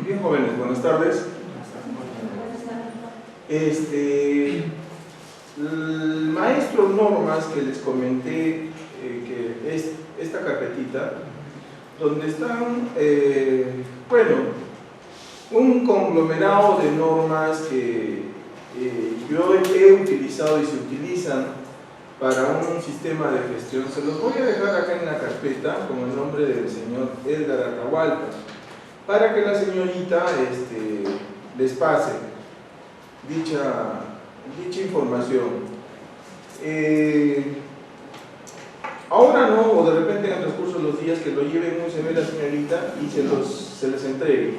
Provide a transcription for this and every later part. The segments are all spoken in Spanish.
Bien, jóvenes, buenas tardes. El maestro normas que les comenté, que es esta carpetita, donde están, bueno, un conglomerado de normas que yo he utilizado y se utilizan para un sistema de gestión. Se los voy a dejar acá en la carpeta con el nombre del señor Edgar Atahualpa, para que la señorita les pase dicha información. Ahora no, o de repente en el transcurso de los días, que lo lleven muy severa la señorita y se les entregue,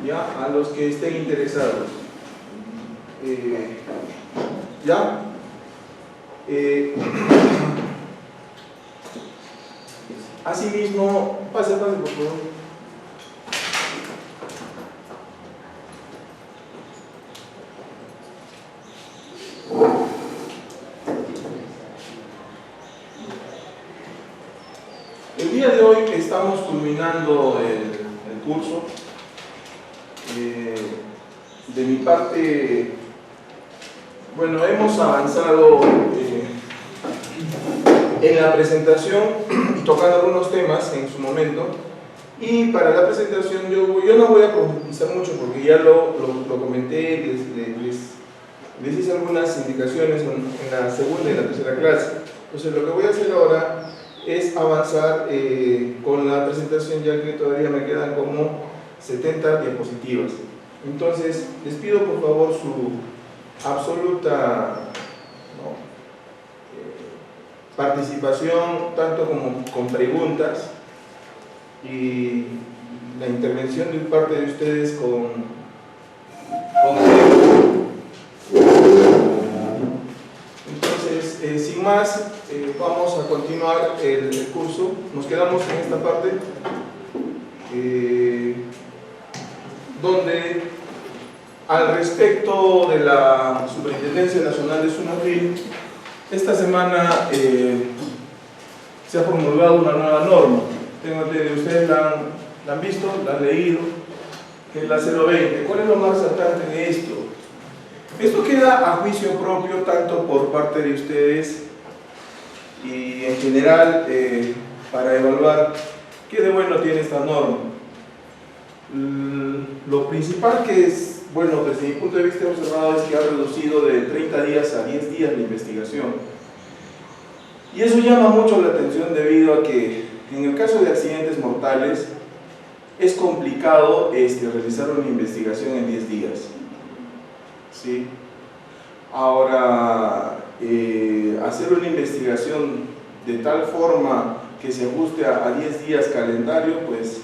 ¿ya? A los que estén interesados. ¿Ya? Asimismo, pase por favor. El día de hoy estamos culminando el curso. De mi parte, bueno, hemos avanzado en la presentación y tocando algunos temas en su momento. Y para la presentación yo no voy a profundizar mucho porque ya lo comenté, les hice algunas indicaciones en la segunda y la tercera clase. Entonces lo que voy a hacer ahora es avanzar con la presentación, ya que todavía me quedan como 70 diapositivas. Entonces les pido por favor su absoluta participación, tanto como con preguntas, y la intervención de parte de ustedes con entonces, sin más, vamos a continuar el curso. Nos quedamos en esta parte donde, al respecto de la Superintendencia Nacional de Sunafil, esta semana se ha promulgado una nueva norma. Ustedes la han visto, la han leído, que es la 020. ¿Cuál es lo más resaltante de esto? Esto queda a juicio propio tanto por parte de ustedes y en general para evaluar qué de bueno tiene esta norma. Lo principal que es, bueno, desde mi punto de vista observado, es que ha reducido de 30 días a 10 días la investigación. Y eso llama mucho la atención debido a que en el caso de accidentes mortales es complicado realizar una investigación en 10 días. ¿Sí? Ahora, hacer una investigación de tal forma que se ajuste a 10 días calendario, pues,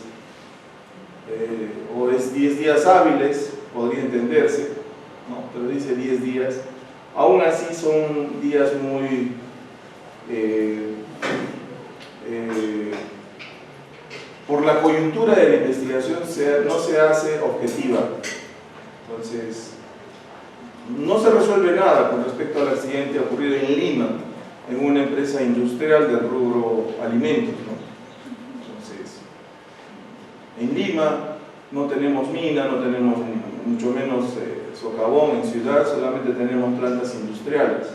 o es 10 días hábiles, podría entenderse, ¿no? Pero dice 10 días. Aún así son días muy por la coyuntura de la investigación no se hace objetiva. Entonces, no se resuelve nada con respecto al accidente ocurrido en Lima, en una empresa industrial del rubro alimentos, ¿no? Entonces, en Lima no tenemos mina, no tenemos mucho menos socavón en ciudad, solamente tenemos plantas industriales.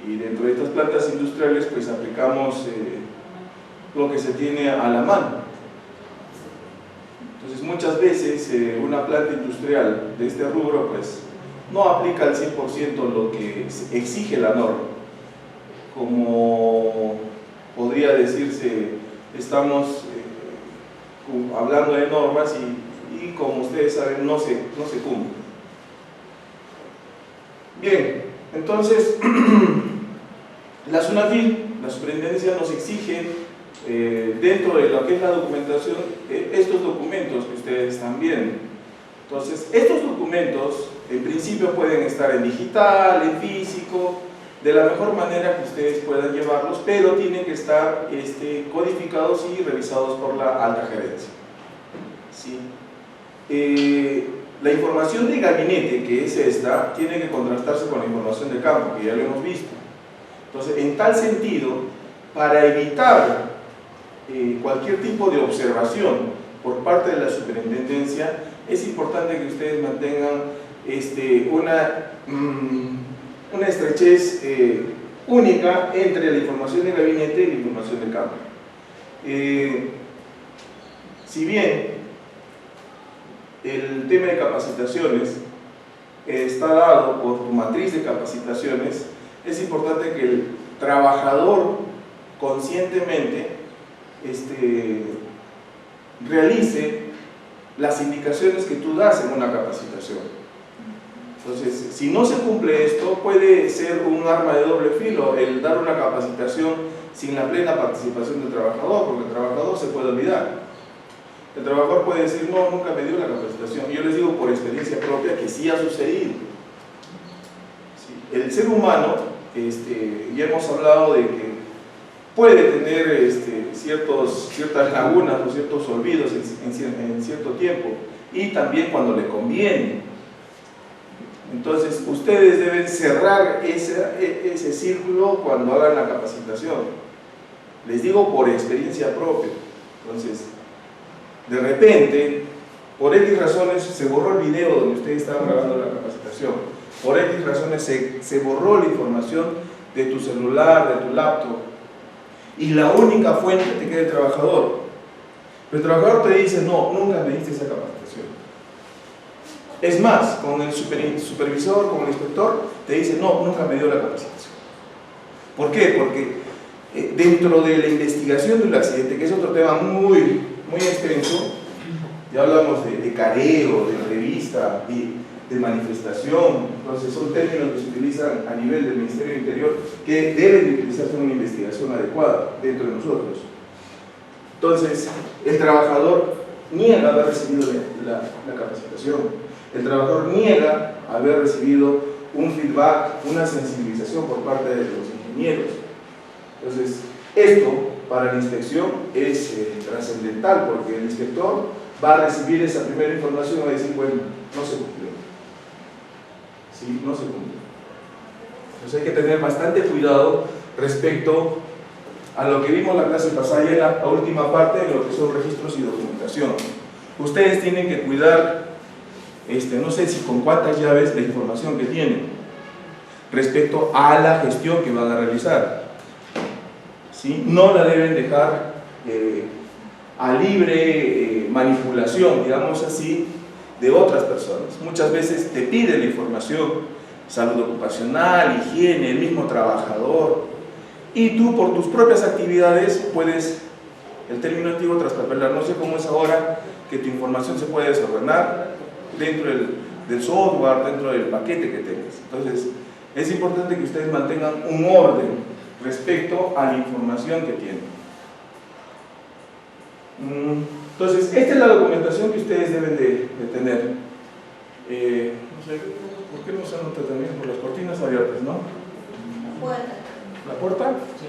Y dentro de estas plantas industriales, pues aplicamos lo que se tiene a la mano. Entonces, muchas veces una planta industrial de este rubro, pues, no aplica al 100% lo que exige la norma. Como podría decirse, estamos hablando de normas y como ustedes saben, no se cumple. Bien, entonces, la SUNAFIL, la superintendencia, nos exige, dentro de lo que es la documentación, estos documentos que ustedes están viendo. Entonces, estos documentos, en principio, pueden estar en digital, en físico, de la mejor manera que ustedes puedan llevarlos, pero tienen que estar codificados y revisados por la alta gerencia. ¿Sí? La información de gabinete, que es esta, tiene que contrastarse con la información de campo, que ya lo hemos visto. Entonces, en tal sentido, para evitar cualquier tipo de observación por parte de la superintendencia, es importante que ustedes mantengan una estrechez única entre la información de gabinete y la información de cámara. Si bien el tema de capacitaciones está dado por tu matriz de capacitaciones, es importante que el trabajador conscientemente realice las indicaciones que tú das en una capacitación. Entonces, si no se cumple esto, puede ser un arma de doble filo el dar una capacitación sin la plena participación del trabajador, porque el trabajador se puede olvidar. El trabajador puede decir, no, nunca me dio la capacitación. Y yo les digo por experiencia propia que sí ha sucedido. Sí. El ser humano, ya hemos hablado de que puede tener ciertas lagunas o ciertos olvidos en cierto tiempo, y también cuando le conviene. Entonces, ustedes deben cerrar ese círculo cuando hagan la capacitación. Les digo por experiencia propia. Entonces, de repente, por X razones se borró el video donde ustedes estaban grabando la capacitación. Por X razones se borró la información de tu celular, de tu laptop. Y la única fuente te queda el trabajador. Pero el trabajador te dice, no, nunca me diste esa capacitación. Es más, con el supervisor, con el inspector, te dice, no, nunca me dio la capacitación. ¿Por qué? Porque dentro de la investigación del accidente, que es otro tema muy extenso, ya hablamos de careo, de revista, de manifestación. Entonces son términos que se utilizan a nivel del Ministerio del Interior que deben de utilizarse en una investigación adecuada dentro de nosotros. Entonces, el trabajador niega haber recibido la capacitación. El trabajador niega haber recibido un feedback, una sensibilización por parte de los ingenieros. Entonces, esto para la inspección es trascendental, porque el inspector va a recibir esa primera información y va a decir, bueno, no se cumplió. Sí, no se cumplió. Entonces hay que tener bastante cuidado respecto a lo que vimos la clase pasada, y en la última parte de lo que son registros y documentación. Ustedes tienen que cuidar, no sé si con cuántas llaves, la información que tienen respecto a la gestión que van a realizar. ¿Sí? No la deben dejar a libre manipulación, digamos así, de otras personas. Muchas veces te piden la información, salud ocupacional, higiene, el mismo trabajador, y tú por tus propias actividades puedes, el término antiguo, traspapelar. No sé cómo es ahora que tu información se puede desordenar dentro del software, dentro del paquete que tengas. Entonces, es importante que ustedes mantengan un orden respecto a la información que tienen. Entonces, esta es la documentación que ustedes deben de tener. No sé, ¿por qué no se anota también? Por las cortinas abiertas, ¿no? La puerta. ¿La puerta? Sí.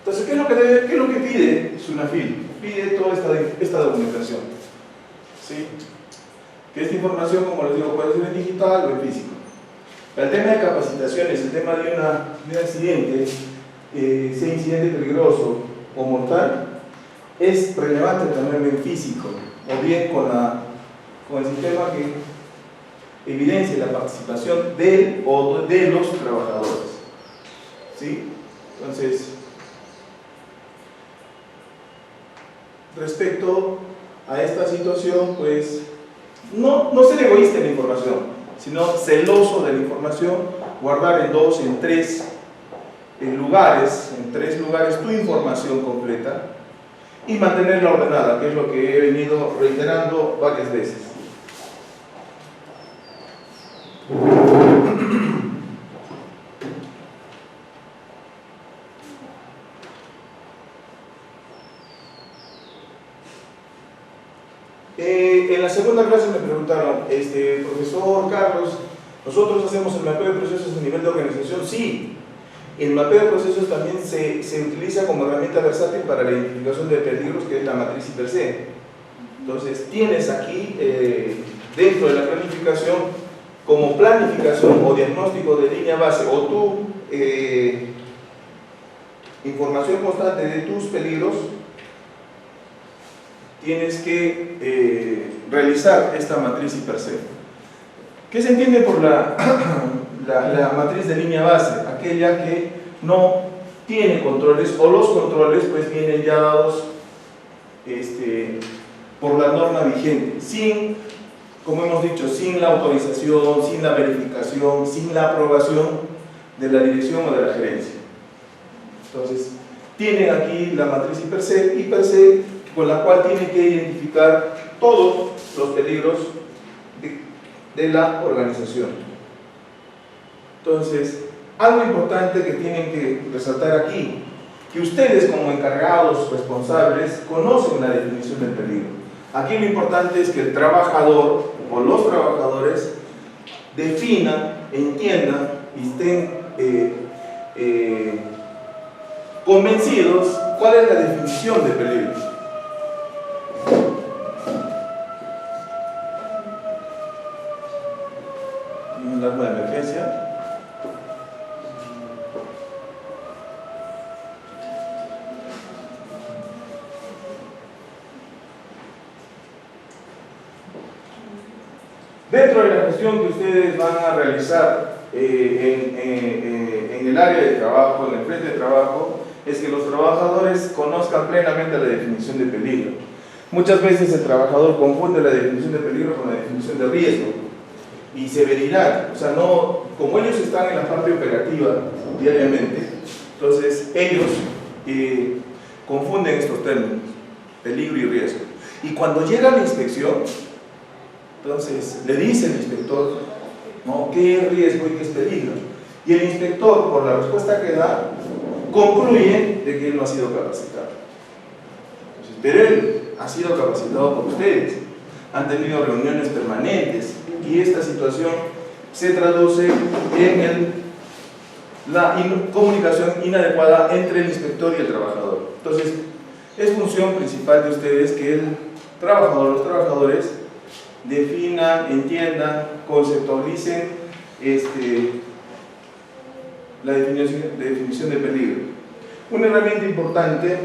Entonces, ¿qué es lo que pide SUNAFIL? Pide toda esta documentación. ¿Sí? Que esta información, como les digo, puede ser en digital o en físico. El tema de capacitaciones, el tema de un accidente, sea incidente peligroso o mortal, es relevante también en físico, o bien con el sistema que evidencia la participación de los trabajadores. ¿Sí? Entonces, respecto a esta situación, pues no ser egoísta en la información, sino celoso de la información, guardar en 2, en 3 lugares, tu información completa y mantenerla ordenada, que es lo que he venido reiterando varias veces. En la segunda clase me preguntaron, profesor Carlos, ¿nosotros hacemos el mapeo de procesos a nivel de organización? Sí. El mapeo de procesos también se utiliza como herramienta versátil para la identificación de peligros, que es la matriz per se. Entonces, tienes aquí, dentro de la planificación, como planificación o diagnóstico de línea base, o tu información constante de tus peligros, tienes que realizar esta matriz per se. ¿Qué se entiende por la matriz de línea base? Aquella que no tiene controles, o los controles pues vienen ya dados por la norma vigente, sin, como hemos dicho, sin la autorización, sin la verificación, sin la aprobación de la dirección o de la gerencia. Entonces, tienen aquí la matriz per se, con la cual tienen que identificar todos los peligros de la organización. Entonces, algo importante que tienen que resaltar aquí, que ustedes como encargados, responsables, conocen la definición del peligro. Aquí lo importante es que el trabajador o los trabajadores definan, entiendan y estén convencidos cuál es la definición de peligro. ¿Un alarma de emergencia? Dentro de la gestión que ustedes van a realizar en el área de trabajo, en el frente de trabajo, es que los trabajadores conozcan plenamente la definición de peligro. Muchas veces el trabajador confunde la definición de peligro con la definición de riesgo y severidad. O sea, no, como ellos están en la parte operativa diariamente, entonces ellos confunden estos términos, peligro y riesgo. Y cuando llega la inspección, entonces le dice el inspector, ¿no?, qué es riesgo y qué es peligro. Y el inspector, por la respuesta que da, concluye de que él no ha sido capacitado. Entonces, pero él ha sido capacitado por ustedes, han tenido reuniones permanentes y esta situación se traduce en la comunicación inadecuada entre el inspector y el trabajador. Entonces, es función principal de ustedes que el trabajador, los trabajadores, definan, entiendan, conceptualicen la definición de peligro. Una herramienta importante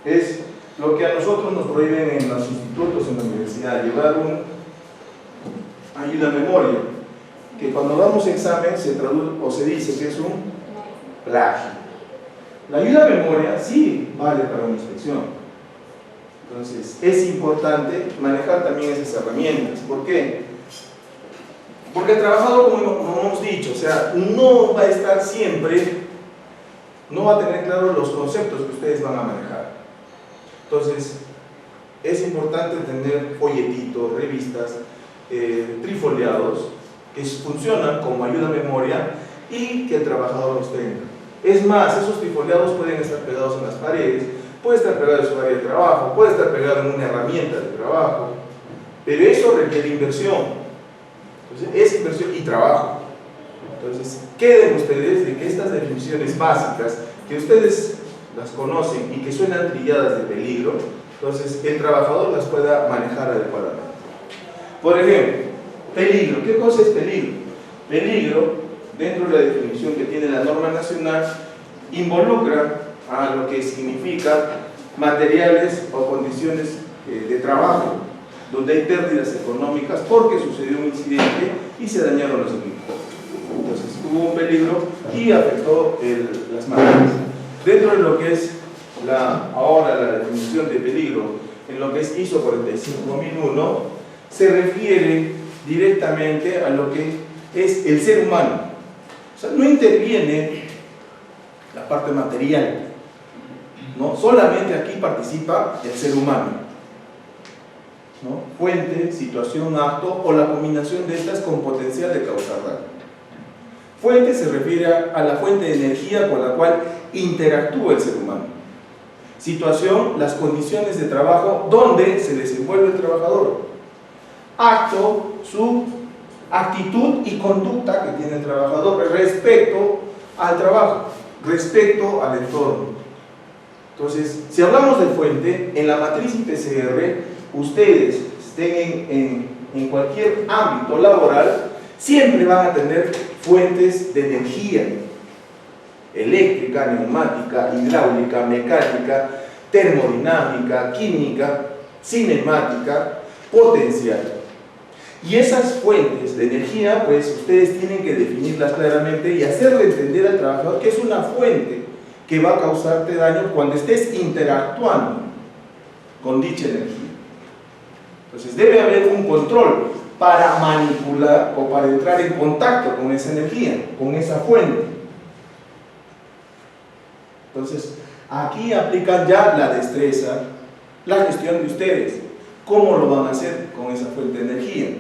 es lo que a nosotros nos prohíben en los institutos, en la universidad, llevar un ayuda a memoria, que cuando damos examen se traduce o se dice que es un plagio. La ayuda a memoria sí vale para una inspección. Entonces, es importante manejar también esas herramientas. ¿Por qué? Porque el trabajador, como hemos dicho, o sea, no va a estar siempre, no va a tener claros los conceptos que ustedes van a manejar. Entonces, es importante tener folletitos, revistas, trifoliados, que funcionan como ayuda a memoria y que el trabajador los tenga. Es más, esos trifoliados pueden estar pegados en las paredes, puede estar pegado en su área de trabajo, puede estar pegado en una herramienta de trabajo, pero eso requiere inversión. Entonces, es inversión y trabajo. Entonces, queden ustedes de que estas definiciones básicas, que ustedes las conocen y que suenan trilladas de peligro, entonces el trabajador las pueda manejar adecuadamente. Por ejemplo, peligro. ¿Qué cosa es peligro? Peligro, dentro de la definición que tiene la norma nacional, involucra a lo que significa materiales o condiciones de trabajo, donde hay pérdidas económicas porque sucedió un incidente y se dañaron los equipos. Entonces hubo un peligro y afectó las máquinas. Dentro de lo que es ahora la definición de peligro, en lo que es ISO 45001, se refiere directamente a lo que es el ser humano. O sea, no interviene la parte material, ¿no? Solamente aquí participa el ser humano, ¿no? Fuente, situación, acto o la combinación de estas con potencial de causar daño. Fuente se refiere a la fuente de energía con la cual interactúa el ser humano. Situación, las condiciones de trabajo donde se desenvuelve el trabajador. Acto, su actitud y conducta que tiene el trabajador respecto al trabajo, respecto al entorno. Entonces, si hablamos de fuente, en la matriz IPCR, ustedes estén en cualquier ámbito laboral, siempre van a tener fuentes de energía eléctrica, neumática, hidráulica, mecánica, termodinámica, química, cinemática, potencial. Y esas fuentes de energía, pues ustedes tienen que definirlas claramente y hacerle entender al trabajador que es una fuente que va a causarte daño cuando estés interactuando con dicha energía. Entonces debe haber un control para manipular o para entrar en contacto con esa energía, con esa fuente. Entonces, aquí aplican ya la destreza, la gestión de ustedes. ¿Cómo lo van a hacer con esa fuente de energía?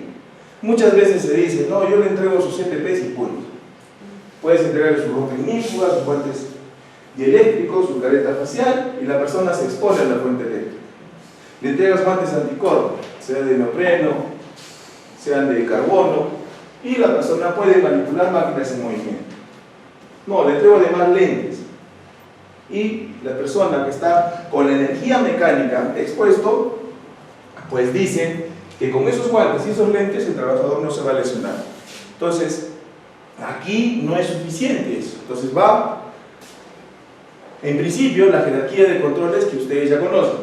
Muchas veces se dice, no, yo le entrego sus CPPs y punto. Puedes entregarle su ropa ignífuga, sus guantes dieléctricos, su careta facial, y la persona se expone a la fuente eléctrica. Le entregas guantes anticorpo, sea de neopreno, sean de carbono, y la persona puede manipular máquinas en movimiento. No, le entrego además lentes. Y la persona que está con la energía mecánica expuesto, pues dice que con esos guantes y esos lentes el trabajador no se va a lesionar. Entonces, aquí no es suficiente eso. Entonces va, en principio, la jerarquía de controles que ustedes ya conocen.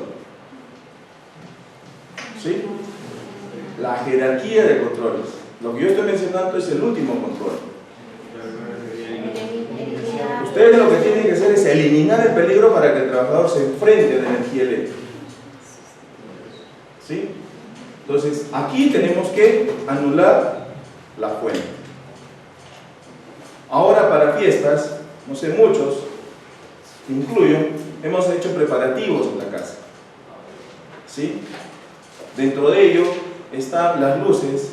¿Sí? La jerarquía de controles. Lo que yo estoy mencionando es el último control. Ustedes lo que tienen que hacer es eliminar el peligro para que el trabajador se enfrente a la energía eléctrica. ¿Sí? Entonces, aquí tenemos que anular la fuente. Ahora, para fiestas, no sé, muchos, incluyo, hemos hecho preparativos en la casa. ¿Sí? Dentro de ello están las luces,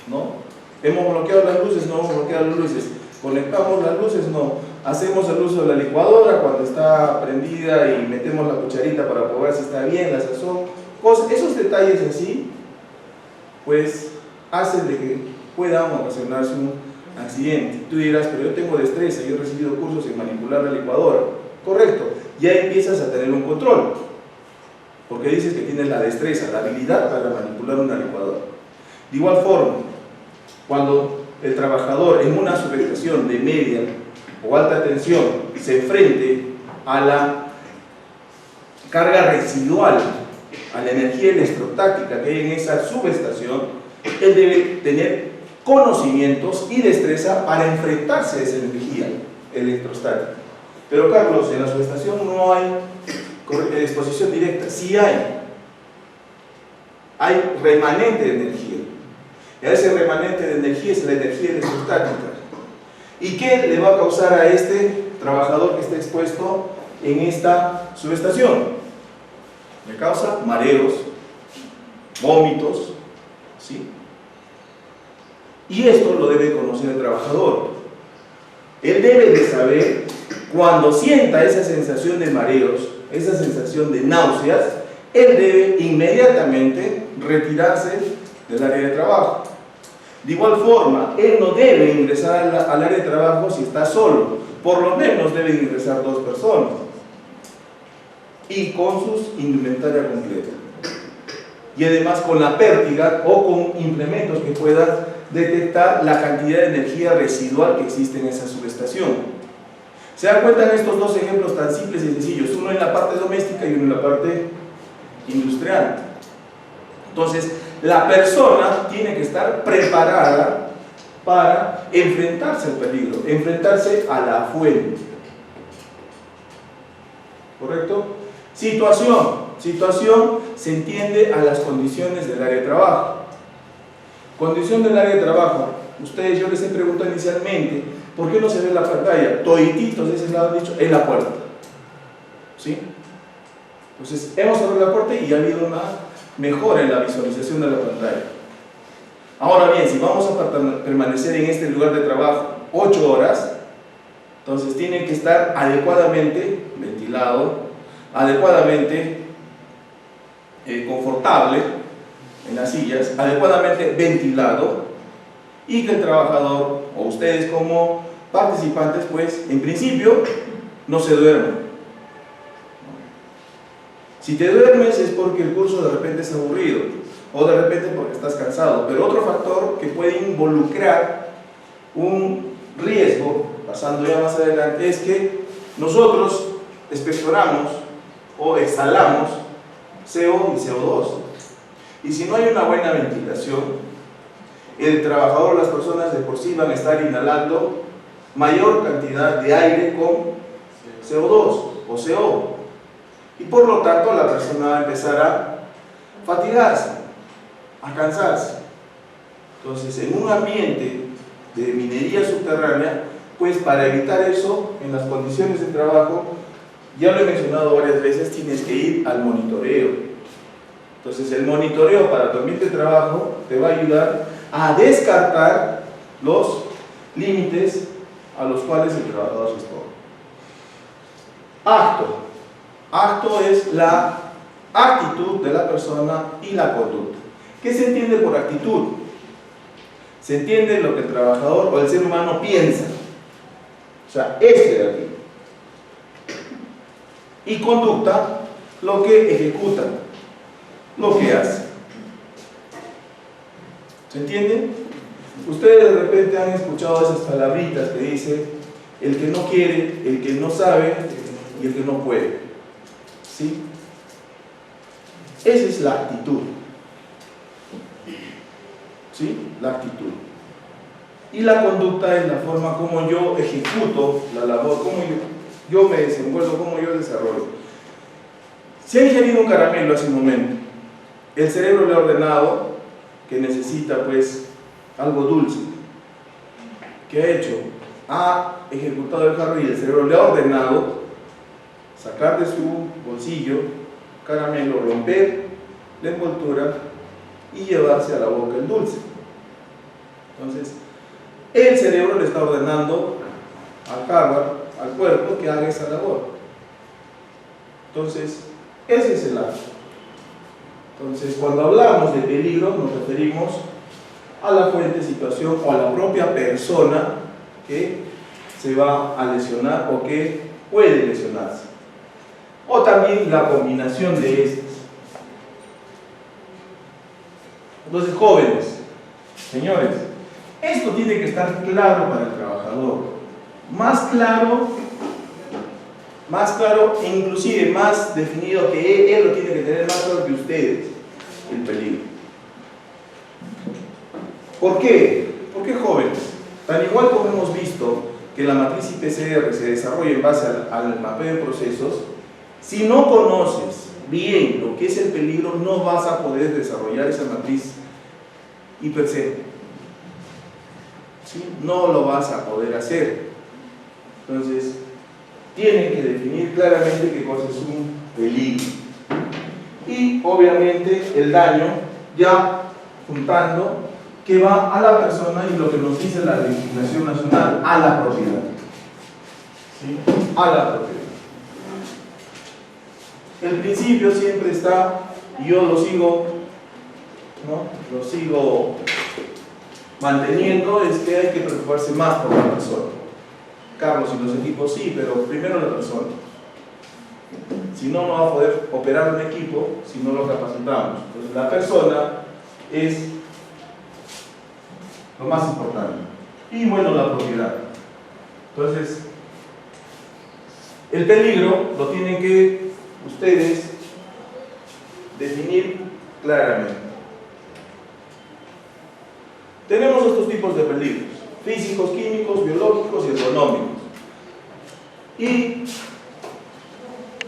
¿no? Hemos bloqueado las luces, no hemos bloqueado las luces. Conectamos las luces, no. Hacemos el uso de la licuadora cuando está prendida y metemos la cucharita para probar si está bien, la sazón. Esos detalles así, pues, hacen de que pueda ocasionarse un accidente. Tú dirás, pero yo tengo destreza, yo he recibido cursos en manipular la licuadora. Correcto, ya empiezas a tener un control, porque dices que tienes la destreza, la habilidad para manipular una licuadora. De igual forma, cuando el trabajador en una subestación de media o alta tensión se enfrente a la carga residual, a la energía electrostática que hay en esa subestación, él debe tener conocimientos y destreza para enfrentarse a esa energía electrostática. Pero Carlos, en la subestación no hay exposición directa. Sí hay remanente de energía. Y ese remanente de energía es la energía electrostática. ¿Y qué le va a causar a este trabajador que está expuesto en esta subestación? Le causa mareos, vómitos, ¿sí? Y esto lo debe conocer el trabajador. Él debe de saber, cuando sienta esa sensación de mareos, esa sensación de náuseas, él debe inmediatamente retirarse del área de trabajo. De igual forma, él no debe ingresar al área de trabajo si está solo. Por lo menos deben ingresar 2 personas y con sus indumentaria completa. Y además con la pértiga o con implementos que puedan detectar la cantidad de energía residual que existe en esa subestación. ¿Se dan cuenta en estos 2 ejemplos tan simples y sencillos? Uno en la parte doméstica y uno en la parte industrial. Entonces, la persona tiene que estar preparada para enfrentarse al peligro, enfrentarse a la fuente. ¿Correcto? Situación se entiende a las condiciones del área de trabajo. Condición del área de trabajo. Ustedes, yo les he preguntado inicialmente, ¿por qué no se ve la pantalla? Todititos de ese lado han dicho, en la puerta. ¿Sí? Entonces, hemos cerrado la puerta y ha habido una mejora en la visualización de la pantalla. Ahora bien, si vamos a permanecer en este lugar de trabajo 8 horas, entonces tiene que estar adecuadamente ventilado, adecuadamente confortable en las sillas, adecuadamente ventilado, y que el trabajador o ustedes como participantes, pues en principio no se duerman. Si te duermes es porque el curso de repente es aburrido, o de repente porque estás cansado, pero otro factor que puede involucrar un riesgo, pasando ya más adelante, es que nosotros expectoramos o exhalamos CO y CO2. Y si no hay una buena ventilación, el trabajador o las personas de por sí van a estar inhalando mayor cantidad de aire con CO2 o CO. Y por lo tanto la persona va a empezar a fatigarse, a cansarse. Entonces, en un ambiente de minería subterránea, pues para evitar eso, en las condiciones de trabajo, ya lo he mencionado varias veces, tienes que ir al monitoreo. Entonces, el monitoreo para tu ambiente de trabajo te va a ayudar a descartar los límites a los cuales el trabajador se expone. Acto. Acto es la actitud de la persona y la conducta. ¿Qué se entiende por actitud? Se entiende lo que el trabajador o el ser humano piensa. O sea, este de aquí. Y conducta, lo que ejecuta, lo que hace. ¿Se entiende? Ustedes de repente han escuchado esas palabritas que dice el que no quiere, el que no sabe y el que no puede. ¿Sí? Esa es la actitud. ¿Sí? La actitud. Y la conducta es la forma como yo ejecuto la labor, cómo yo me desenvuelvo, cómo yo desarrollo. Si ha ingerido un caramelo hace un momento, el cerebro le ha ordenado que necesita pues algo dulce. ¿Qué ha hecho? Ha ejecutado el carro y el cerebro le ha ordenado sacar de su bolsillo caramelo, romper la envoltura y llevarse a la boca el dulce. Entonces, el cerebro le está ordenando al hardware, al cuerpo, que haga esa labor. Entonces, ese es el acto. Entonces, cuando hablamos de peligro, nos referimos a la fuente, situación o a la propia persona que se va a lesionar o que puede lesionarse. O también la combinación de estas. Entonces, jóvenes, señores, esto tiene que estar claro para el trabajador. Más claro e inclusive más definido que él lo tiene que tener más claro que ustedes, el peligro. ¿Por qué? ¿Por qué jóvenes? Tan igual como hemos visto que la matriz IPCR se desarrolla en base al mapeo de procesos, si no conoces bien lo que es el peligro, no vas a poder desarrollar esa matriz IPCR. ¿Sí? No lo vas a poder hacer. Entonces, tienen que definir claramente qué cosa es un peligro. Y obviamente el daño, ya juntando, que va a la persona y lo que nos dice la legislación nacional, a la propiedad. ¿Sí? A la propiedad. El principio siempre está, y yo lo sigo, ¿no? Lo sigo manteniendo, es que hay que preocuparse más por la persona. Carlos y los equipos sí, pero primero la persona. Si no, no va a poder operar un equipo si no lo capacitamos. Entonces, la persona es lo más importante. Y bueno, la propiedad. Entonces, el peligro lo tienen que ustedes definir claramente. Tenemos estos tipos de peligros: físicos, químicos, biológicos y económicos. Y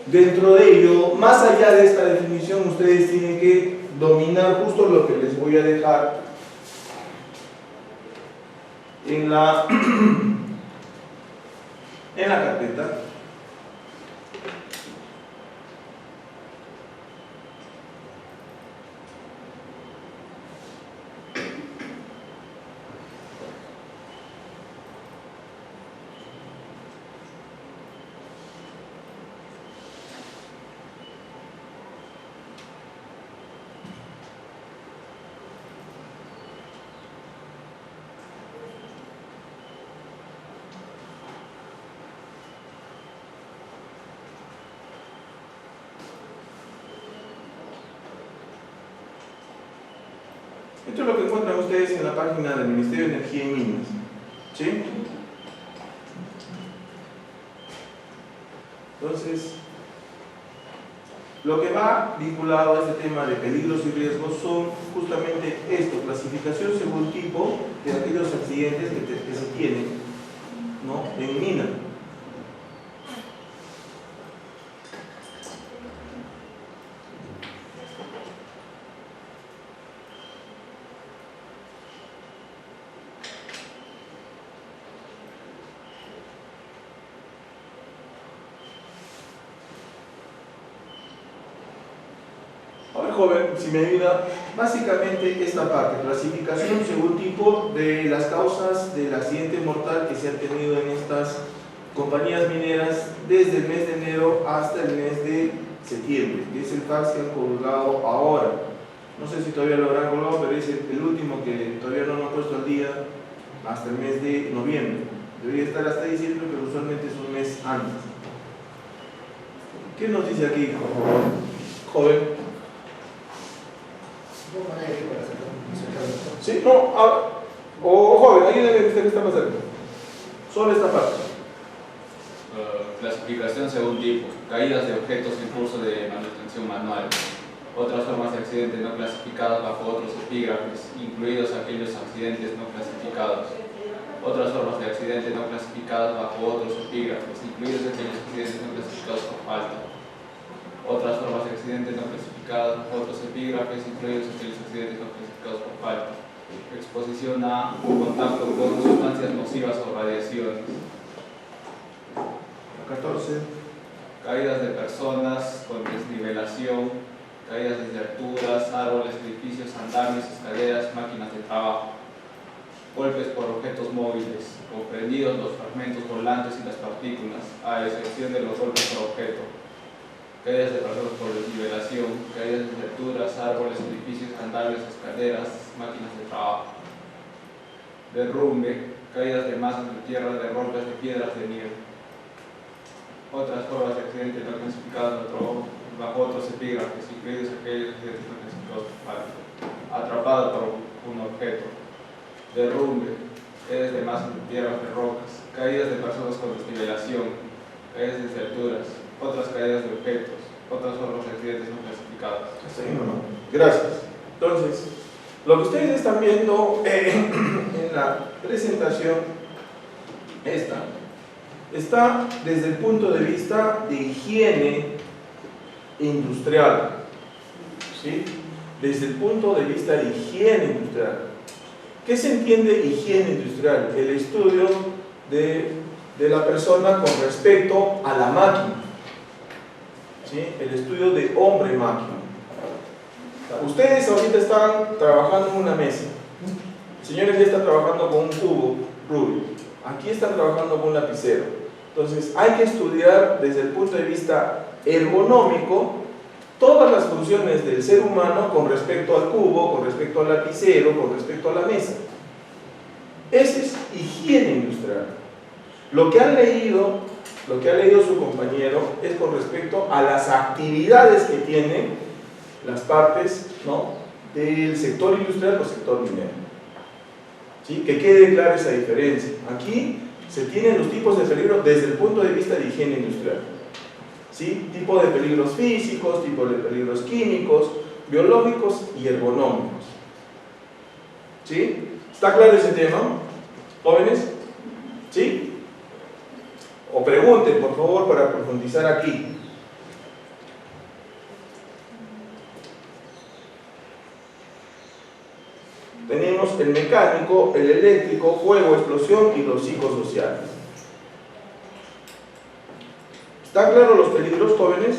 dentro de ello, más allá de esta definición, ustedes tienen que dominar justo lo que les voy a dejar en la carpeta. Esto es lo que encuentran ustedes en la página del Ministerio de Energía y Minas. ¿Sí? Entonces, lo que va vinculado a este tema de peligros y riesgos son justamente esto, clasificación según tipo de aquellos accidentes que se tienen, ¿no?, en mina. A ver, joven, si me ayuda, básicamente esta parte, clasificación según tipo de las causas del accidente mortal que se han tenido en estas compañías mineras desde el mes de enero hasta el mes de septiembre, que es el fax que han colgado ahora. No sé si todavía lo habrán colgado, pero es el último que todavía no lo han puesto al día hasta el mes de noviembre. Debería estar hasta diciembre, pero usualmente es un mes antes. ¿Qué nos dice aquí, por favor, joven? Sí, no, o joven, ayúdeme, usted que está más cerca. Solo esta parte. Clasificación según tipo, caídas de objetos en curso de manutención manual, otras formas de accidentes no clasificados bajo otros epígrafes, incluidos aquellos accidentes no clasificados, otras formas de accidentes no clasificados bajo otros epígrafes, incluidos aquellos accidentes no clasificados por falta, otras formas de accidentes no clasificados bajo otros epígrafes, incluidos aquellos accidentes no clasificados por falta, exposición a contacto con sustancias nocivas o radiaciones. 14. Caídas de personas con desnivelación, caídas desde alturas, árboles, edificios, andamios, escaleras, máquinas de trabajo. Golpes por objetos móviles, comprendidos los fragmentos volantes y las partículas, a excepción de los golpes por objeto. Caídas de personas por desnivelación, caídas desde alturas, árboles, edificios, andamios, escaleras, máquinas de trabajo. Derrumbe, caídas de masas de tierra, derrumbes de piedras de nieve. Otras formas de accidentes no clasificados bajo otros epígrafes, incluidos aquellos accidentes no clasificados por falta. Atrapado por un objeto. Derrumbe, caídas de masas de tierra, de rocas, caídas de personas con desnivelación, caídas desde alturas, otras caídas de objetos, otras formas de accidentes no clasificados. Hasta ahí nomás. Gracias. Entonces, lo que ustedes están viendo en la presentación está desde el punto de vista de higiene industrial, ¿sí? Desde el punto de vista de higiene industrial. ¿Qué se entiende higiene industrial? El estudio de la persona con respecto a la máquina, ¿sí? El estudio de hombre-máquina. Ustedes ahorita están trabajando en una mesa. El señor ya está trabajando con un cubo Rubik. Aquí están trabajando con un lapicero. Entonces, hay que estudiar desde el punto de vista ergonómico todas las funciones del ser humano con respecto al cubo, con respecto al lapicero, con respecto a la mesa. Esa es higiene industrial. Lo que ha leído su compañero es con respecto a las actividades que tienen las partes, ¿no?, del sector industrial o sector minero. ¿Sí? Que quede clara esa diferencia. Aquí se tienen los tipos de peligro desde el punto de vista de higiene industrial. ¿Sí? Tipo de peligros físicos, tipo de peligros químicos, biológicos y ergonómicos. ¿Sí? ¿Está claro ese tema, jóvenes? ¿Sí? O pregunten, por favor, para profundizar aquí. Tenemos el mecánico, el eléctrico, fuego, explosión y los psicosociales. ¿Están claros los peligros, jóvenes?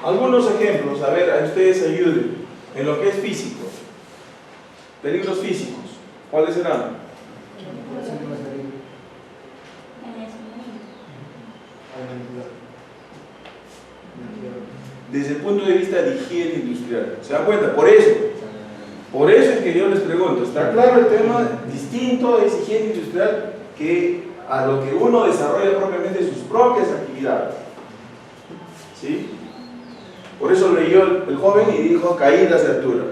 Algunos ejemplos, a ver, a ustedes ayuden en lo que es físico. Peligros físicos, ¿cuáles serán? Desde el punto de vista de higiene industrial. ¿Se dan cuenta? Por eso, Por eso es que yo les pregunto, ¿está claro el tema? Distinto es higiene industrial que a lo que uno desarrolla propiamente sus propias actividades. ¿Sí? Por eso leyó el joven y dijo caídas de altura.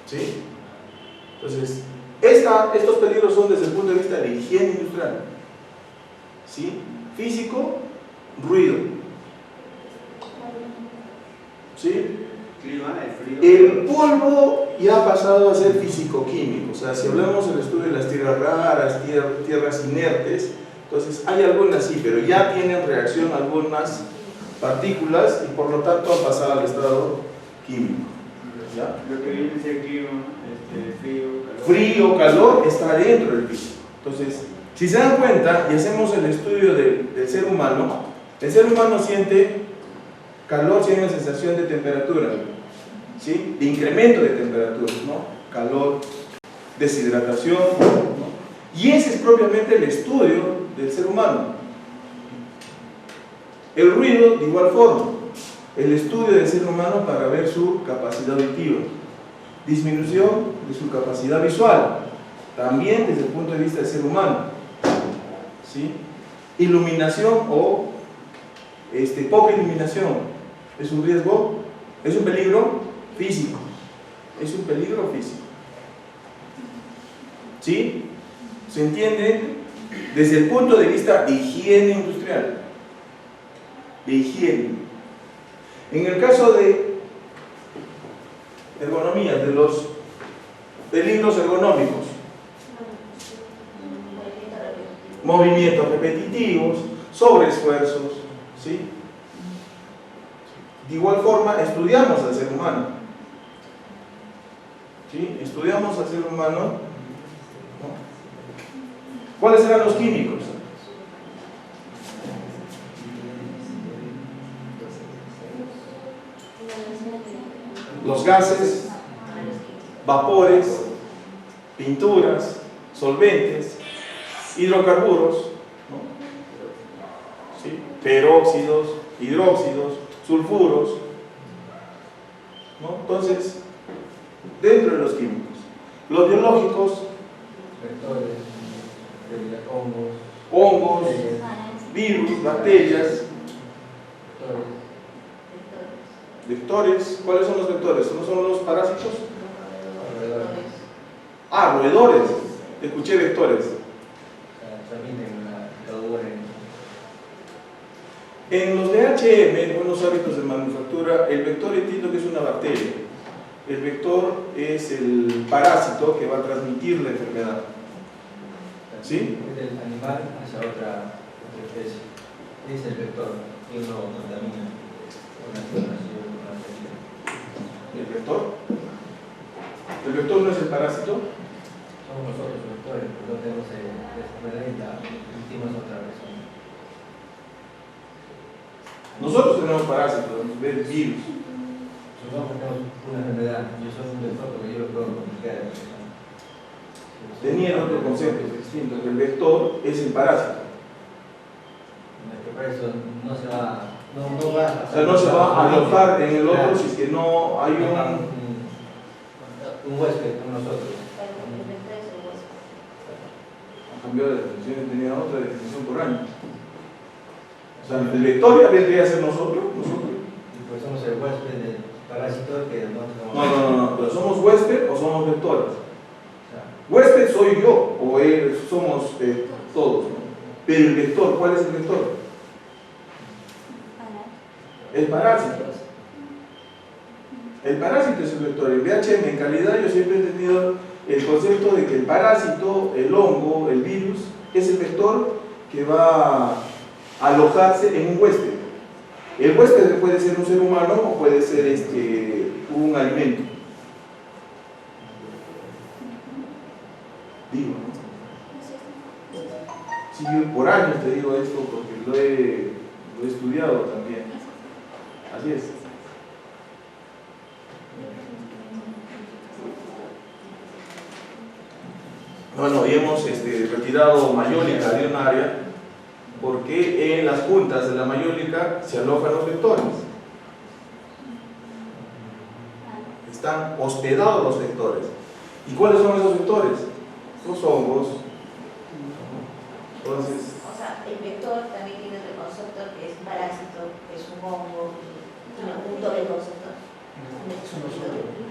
¿Sí? Entonces, estos peligros son desde el punto de vista de higiene industrial. ¿Sí? Físico, ruido. ¿Sí? El polvo ya ha pasado a ser físico-químico. O sea, si hablamos del estudio de las tierras raras, tierras inertes, entonces hay algunas sí, pero ya tienen reacción algunas partículas y por lo tanto han pasado al estado químico. ¿Ya? Lo que viene es el clima, frío, calor. Frío, calor está dentro del físico. Entonces, si se dan cuenta y hacemos el estudio del ser humano, el ser humano siente calor, siente una sensación de temperatura, ¿sí? De incremento de temperatura, ¿no? Calor, deshidratación, ¿no? Y ese es propiamente el estudio del ser humano. El ruido, de igual forma, el estudio del ser humano para ver su capacidad auditiva. Disminución de su capacidad visual, también desde el punto de vista del ser humano. ¿Sí? Iluminación o poca iluminación, ¿es un riesgo? ¿Es un peligro físico? Es un peligro físico. ¿Sí? ¿Se entiende? Desde el punto de vista de higiene industrial. De higiene. En el caso de ergonomía, de los peligros ergonómicos, movimientos repetitivos, sobreesfuerzos, ¿sí? De igual forma, estudiamos al ser humano. ¿Sí? Estudiamos al ser humano, ¿no? ¿Cuáles eran los químicos? Los gases, vapores, pinturas, solventes, hidrocarburos, ¿no? ¿Sí? Peróxidos, hidróxidos, sulfuros, ¿no? Entonces, dentro de los químicos, los biológicos, hongos, virus, bacterias, vectores. ¿Cuáles son los vectores? ¿No son los parásitos? Ah, roedores. Escuché vectores. En los DHM, Buenos Hábitos de Manufactura, el vector entiendo que es una bacteria. El vector es el parásito que va a transmitir la enfermedad. ¿Sí? Es del animal hacia otra especie. Es el vector que uno contamina con la clonación. ¿El vector? ¿El vector no es el parásito? Somos nosotros los vectores, pero no tenemos la emitimos otra persona. Nosotros tenemos parásitos, virus. Supongamos que tenemos una enfermedad, yo soy un vector porque yo lo puedo comunicar a la persona. Tenían otro concepto distinto, que el vector es el parásito. Por eso no se va, no va O sea, no se va a alojar en el otro si es que no hay un huésped con nosotros. Ha cambiado de definición, tenía otra definición por año. O sea, el vector ya vendría a ser nosotros. Y pues somos el huésped del parásito que No, pero ¿somos huésped o somos vectores? Huésped soy yo, o somos todos, ¿no? Pero el vector, ¿cuál es el vector? El parásito. El parásito es el vector. En VHM, en calidad, yo siempre he tenido el concepto de que el parásito, el hongo, el virus, es el vector que va a alojarse en un huésped. El huésped puede ser un ser humano o puede ser un alimento. Digo, ¿no? Sí, yo por años te digo esto porque lo he estudiado también. Así es. Bueno, y hemos retirado mayólica de un área porque en las puntas de la mayólica se alojan los vectores. están hospedados los vectores. ¿Y cuáles son esos vectores? Los hongos. Entonces, O sea, el vector también tiene otro concepto que es parásito, que es un hongo, tiene un doble concepto.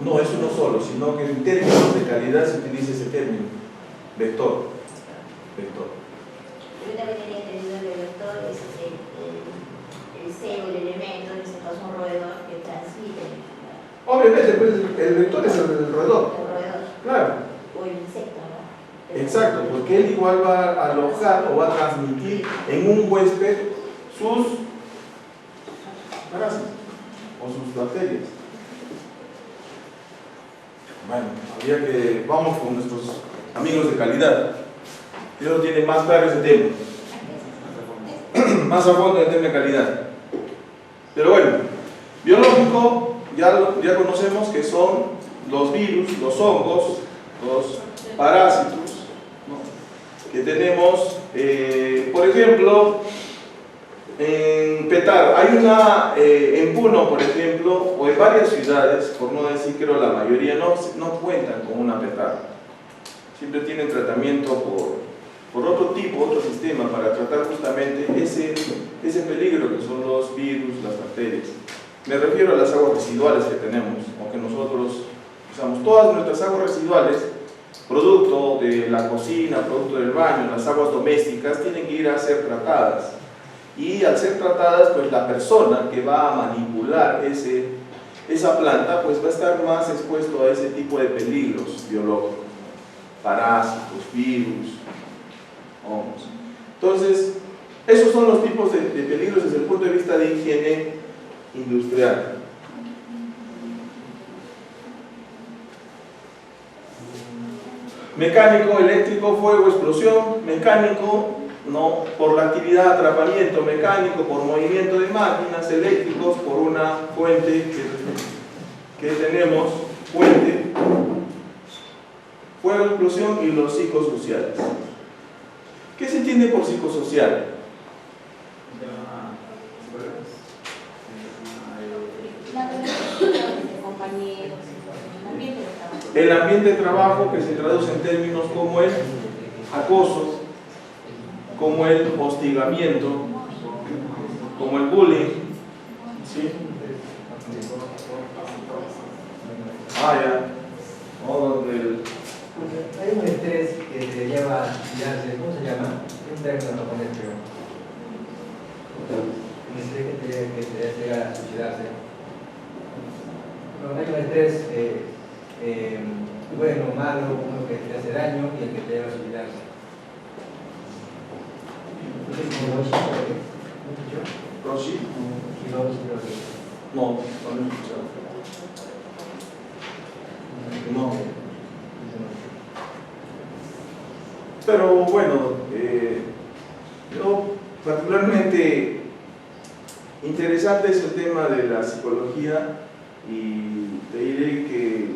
no es uno solo, sino que en términos de calidad se utiliza ese término, vector. Vector. Yo también tenía entendido que el vector es el cebo, el elemento, en este caso un roedor, que transmite Obviamente, pues, el vector es el roedor. el roedor Claro. o el insecto, ¿no? Exacto, porque él igual va a alojar o va a transmitir en un huésped sus parásitos o sus bacterias. Bueno, habría que, vamos con nuestros amigos de calidad. Ellos tienen más claro ese tema, más a fondo el tema de calidad. Pero bueno, biológico ya conocemos que son los virus, los hongos, los parásitos, ¿no? Que tenemos, por ejemplo, en Petaro, hay una, en Puno, por ejemplo, o en varias ciudades, por no decir creo la mayoría, no cuentan con una Petaro. Siempre tienen tratamiento por otro tipo, otro sistema, para tratar justamente ese peligro que son los virus, las bacterias. Me refiero a las aguas residuales que tenemos, o que nosotros usamos. Todas nuestras aguas residuales, producto de la cocina, producto del baño, las aguas domésticas, tienen que ir a ser tratadas. Y al ser tratadas, pues la persona que va a manipular esa planta, pues va a estar más expuesto a ese tipo de peligros biológicos, parásitos, virus, hongos. Entonces, esos son los tipos de peligros desde el punto de vista de higiene industrial. Mecánico, eléctrico, fuego, explosión. Mecánico, no, por la actividad, atrapamiento mecánico, por movimiento de máquinas, eléctricos, por una fuente que tenemos, fuente, fuego, explosión y los psicosociales. ¿Qué se entiende por psicosocial? Compañeros, El ambiente de trabajo, que se traduce en términos como el acoso, como el hostigamiento, como el bullying, ¿sí? Ya. Hay un estrés que te lleva a suicidarse. ¿Cómo se llama? Un término japonés, creo. Un estrés que te llega a suicidarse. Bueno, hay un estrés bueno, malo, uno que te hace daño y el que te lleva a suicidarse. ¿Roshi? No, no lo he escuchado. No. Pero bueno, yo particularmente interesante es el tema de la psicología y te diré que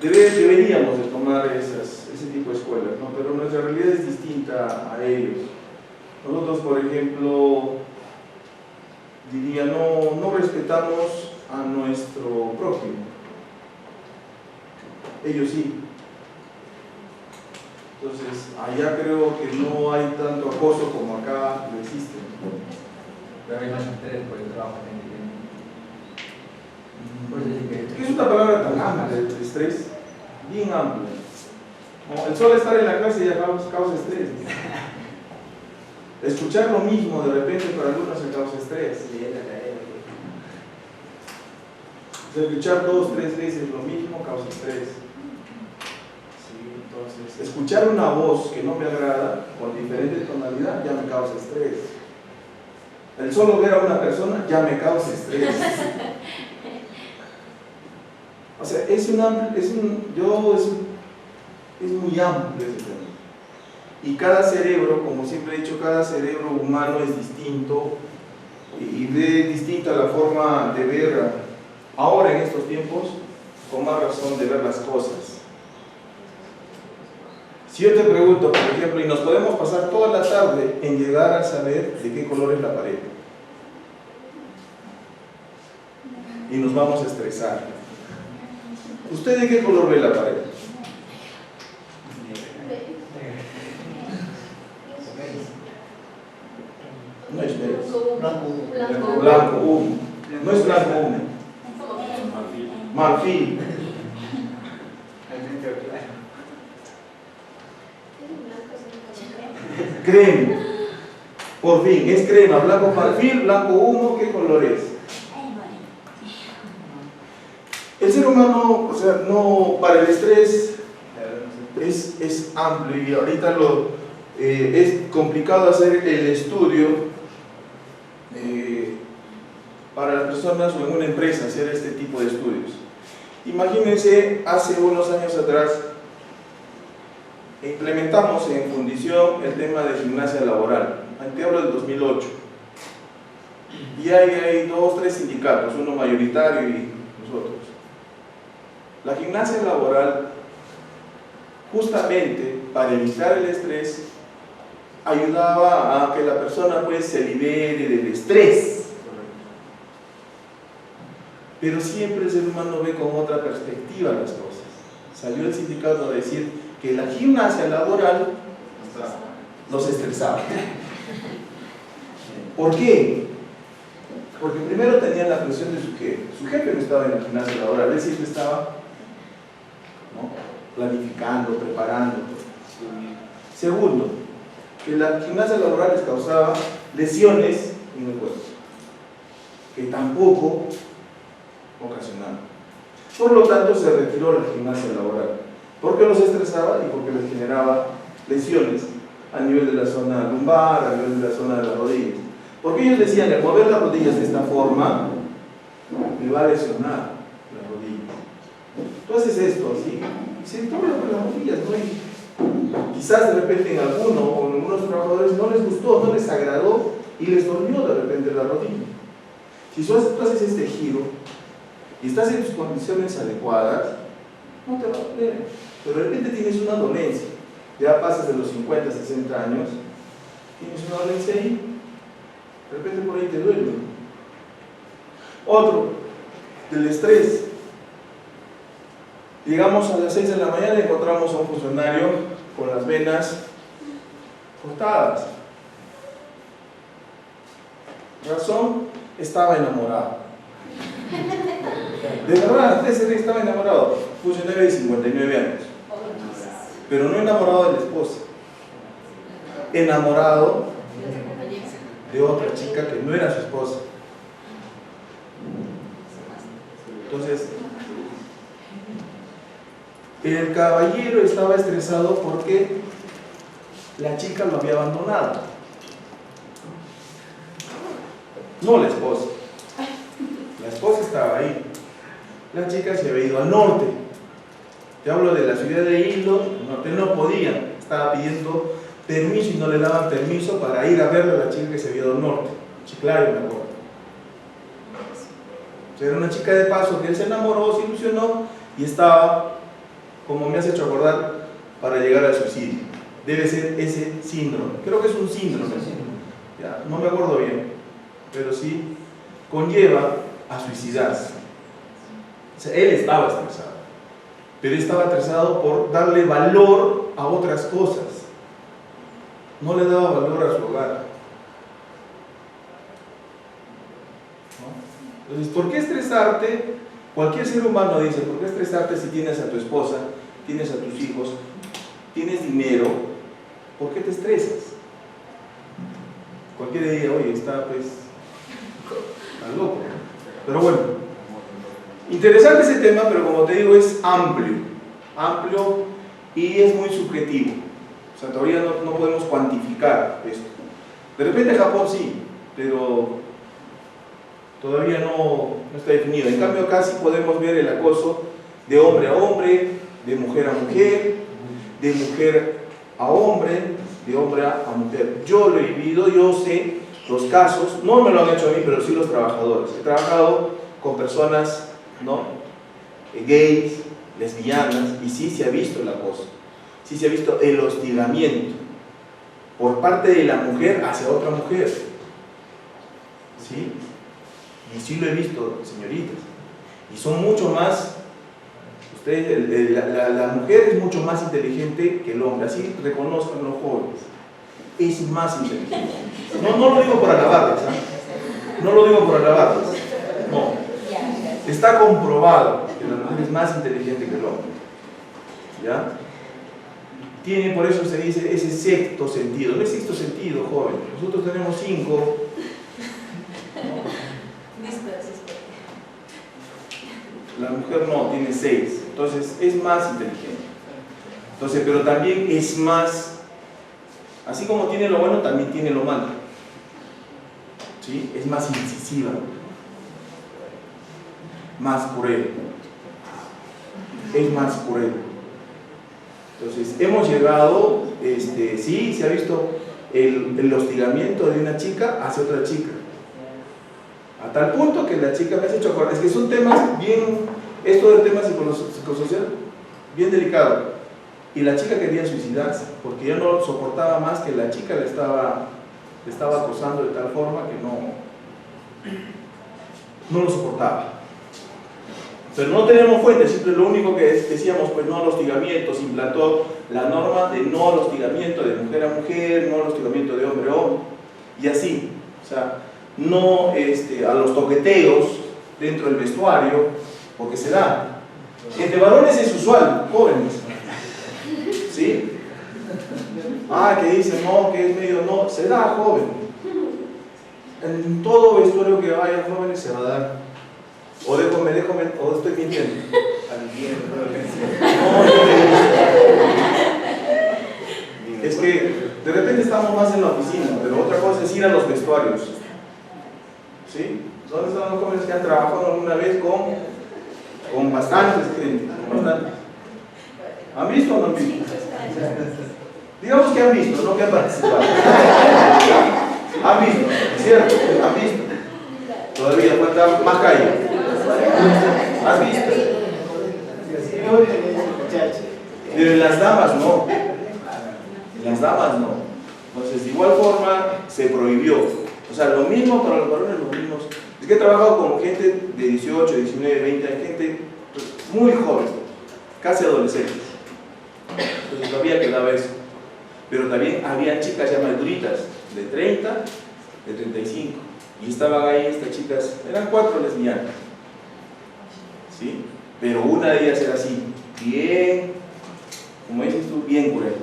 deberíamos de tomar ese tipo de escuelas, ¿no? Pero nuestra realidad es distinta a ellos. Nosotros, por ejemplo, diría, no respetamos a nuestro prójimo. Ellos sí. Entonces, allá creo que no hay tanto acoso como acá lo existe. Pero hay más estrés por el trabajo que Es una palabra tan amplia, el estrés, bien amplia. No, el solo estar en la clase ya causa estrés. Escuchar lo mismo de repente para algunos se causa estrés. Escuchar 2, 3 veces lo mismo causa estrés. Entonces, escuchar una voz que no me agrada con diferente tonalidad ya me causa estrés. El solo ver a una persona ya me causa estrés. O sea, es muy amplio ese tema. Y cada cerebro, como siempre he dicho, cada cerebro humano es distinto y ve distinta la forma de ver ahora en estos tiempos, con más razón de ver las cosas. Si yo te pregunto, por ejemplo, y nos podemos pasar toda la tarde en llegar a saber de qué color es la pared, y nos vamos a estresar. ¿Usted de qué color ve la pared? No es negro. Blanco humo. No es blanco humo. Marfil. Crema. Por fin, es crema. Blanco marfil, blanco humo. ¿Qué color es? El ser humano, o sea, no, para el estrés es amplio y ahorita es complicado hacer el estudio para las personas o en una empresa hacer este tipo de estudios. Imagínense, hace unos años atrás implementamos en Fundición el tema de gimnasia laboral. Te hablo del 2008. Y hay 2 o 3 sindicatos, uno mayoritario y nosotros. La gimnasia laboral, justamente para evitar el estrés, ayudaba a que la persona pues se libere del estrés. Pero siempre el ser humano ve con otra perspectiva las cosas. Salió el sindicato a decir que la gimnasia laboral los estresaba. ¿Por qué? Porque primero tenían la presión de su jefe. Su jefe no estaba en la gimnasia laboral, él siempre estaba, ¿no?, planificando, preparando. Segundo, que la gimnasia laboral les causaba lesiones en el cuerpo, que tampoco ocasionaban. Por lo tanto, se retiró la gimnasia laboral, porque los estresaba y porque les generaba lesiones a nivel de la zona lumbar, a nivel de la zona de las rodillas. Porque ellos decían, al mover las rodillas de esta forma, me va a lesionar las rodillas. Entonces esto, así, se dobla con las rodillas, ¿no? Quizás de repente en alguno o en algunos trabajadores no les gustó, no les agradó y les dolió de repente la rodilla. Si tú haces este giro y estás en tus condiciones adecuadas, no te va a doler. Pero de repente tienes una dolencia, ya pasas de los 50, 60 años, tienes una dolencia ahí, de repente por ahí te duele. Otro, del estrés. Llegamos a las 6 de la mañana y encontramos a un funcionario con las venas cortadas. Razón, estaba enamorado. De verdad, ese estaba enamorado. Funcionario de 59 años. Pero no enamorado de la esposa. Enamorado de otra chica que no era su esposa. Entonces, el caballero estaba estresado porque la chica lo había abandonado. No la esposa. La esposa estaba ahí. La chica se había ido al norte. Te hablo de la ciudad de Hilo, el norte no podía. Estaba pidiendo permiso y no le daban permiso para ir a ver a la chica que se había ido al norte. Chiclayo, me acuerdo. Era una chica de paso que él se enamoró, se ilusionó y estaba, como me has hecho acordar, para llegar al suicidio. Debe ser ese síndrome. Creo que es un síndrome. Ya, no me acuerdo bien, pero sí conlleva a suicidarse. O sea, él estaba estresado, pero estaba estresado por darle valor a otras cosas. No le daba valor a su hogar. ¿No? Entonces, ¿por qué estresarte? Cualquier ser humano dice, ¿por qué estresarte si tienes a tu esposa, tienes a tus hijos, tienes dinero? ¿Por qué te estresas? Cualquiera diría, oye, está loco. Pero bueno, interesante ese tema, pero como te digo, es amplio y es muy subjetivo. O sea, todavía no podemos cuantificar esto. De repente Japón sí, pero todavía no está definido. En cambio acá sí podemos ver el acoso de hombre a hombre, de mujer a mujer, de mujer a hombre, de hombre a mujer. Yo lo he vivido, yo sé los casos, no me lo han hecho a mí, pero sí los trabajadores. He trabajado con personas, ¿no?, gays, lesbianas, y sí se ha visto el acoso, sí se ha visto el hostigamiento por parte de la mujer hacia otra mujer. ¿Sí? Y sí lo he visto, señoritas. Y son mucho más, La mujer es mucho más inteligente que el hombre, así reconozcan los jóvenes. Es más inteligente. No lo digo por alabarles, ¿eh? No lo digo por alabarles. No. Está comprobado que la mujer es más inteligente que el hombre. ¿Ya? Tiene, por eso se dice, ese sexto sentido. No es sexto sentido, joven. Nosotros tenemos 5. La mujer no, tiene 6. Entonces es más inteligente. Entonces, pero también es más, así como tiene lo bueno, también tiene lo malo. ¿Sí? Es más incisiva, más cruel. Es más cruel. Entonces, hemos llegado, sí, se ha visto el hostigamiento de una chica hacia otra chica. A tal punto que la chica me has hecho acordar, es que son temas bien, esto del tema psicosocial, bien delicado. Y la chica quería suicidarse, porque ya no soportaba más que la chica le estaba acosando de tal forma que no lo soportaba. Pero no tenemos fuentes, siempre lo único que decíamos, pues no al hostigamiento, se implantó la norma de no al hostigamiento de mujer a mujer, no al hostigamiento de hombre a hombre, y así, o sea, no a los toqueteos dentro del vestuario, porque se da. Entre varones es usual, jóvenes, ¿sí? Que dicen no, que es medio no, se da, joven. En todo vestuario que vaya, jóvenes, se va a dar. O déjame, o estoy mintiendo. Es que de repente estamos más en la oficina, pero otra cosa es ir a los vestuarios. ¿Sí? ¿Dónde están los jóvenes que han trabajado alguna vez con bastantes clientes? ¿Han visto o no han visto? Digamos que han visto, no que han participado. ¿Han visto? ¿Cierto? ¿Han visto? Todavía falta más calle. ¿Has visto? Pero en las damas no. En las damas no. Entonces, de igual forma, se prohibió. O sea, lo mismo para los varones, lo mismo. Es que he trabajado con gente de 18, 19, 20 años, gente muy joven, casi adolescentes. Entonces, todavía quedaba eso. Pero también había chicas ya maduritas, de 30, de 35. Y estaban ahí estas chicas, eran 4 lesbianas. ¿Sí? Pero una de ellas era así, bien, como dices tú, bien cruel.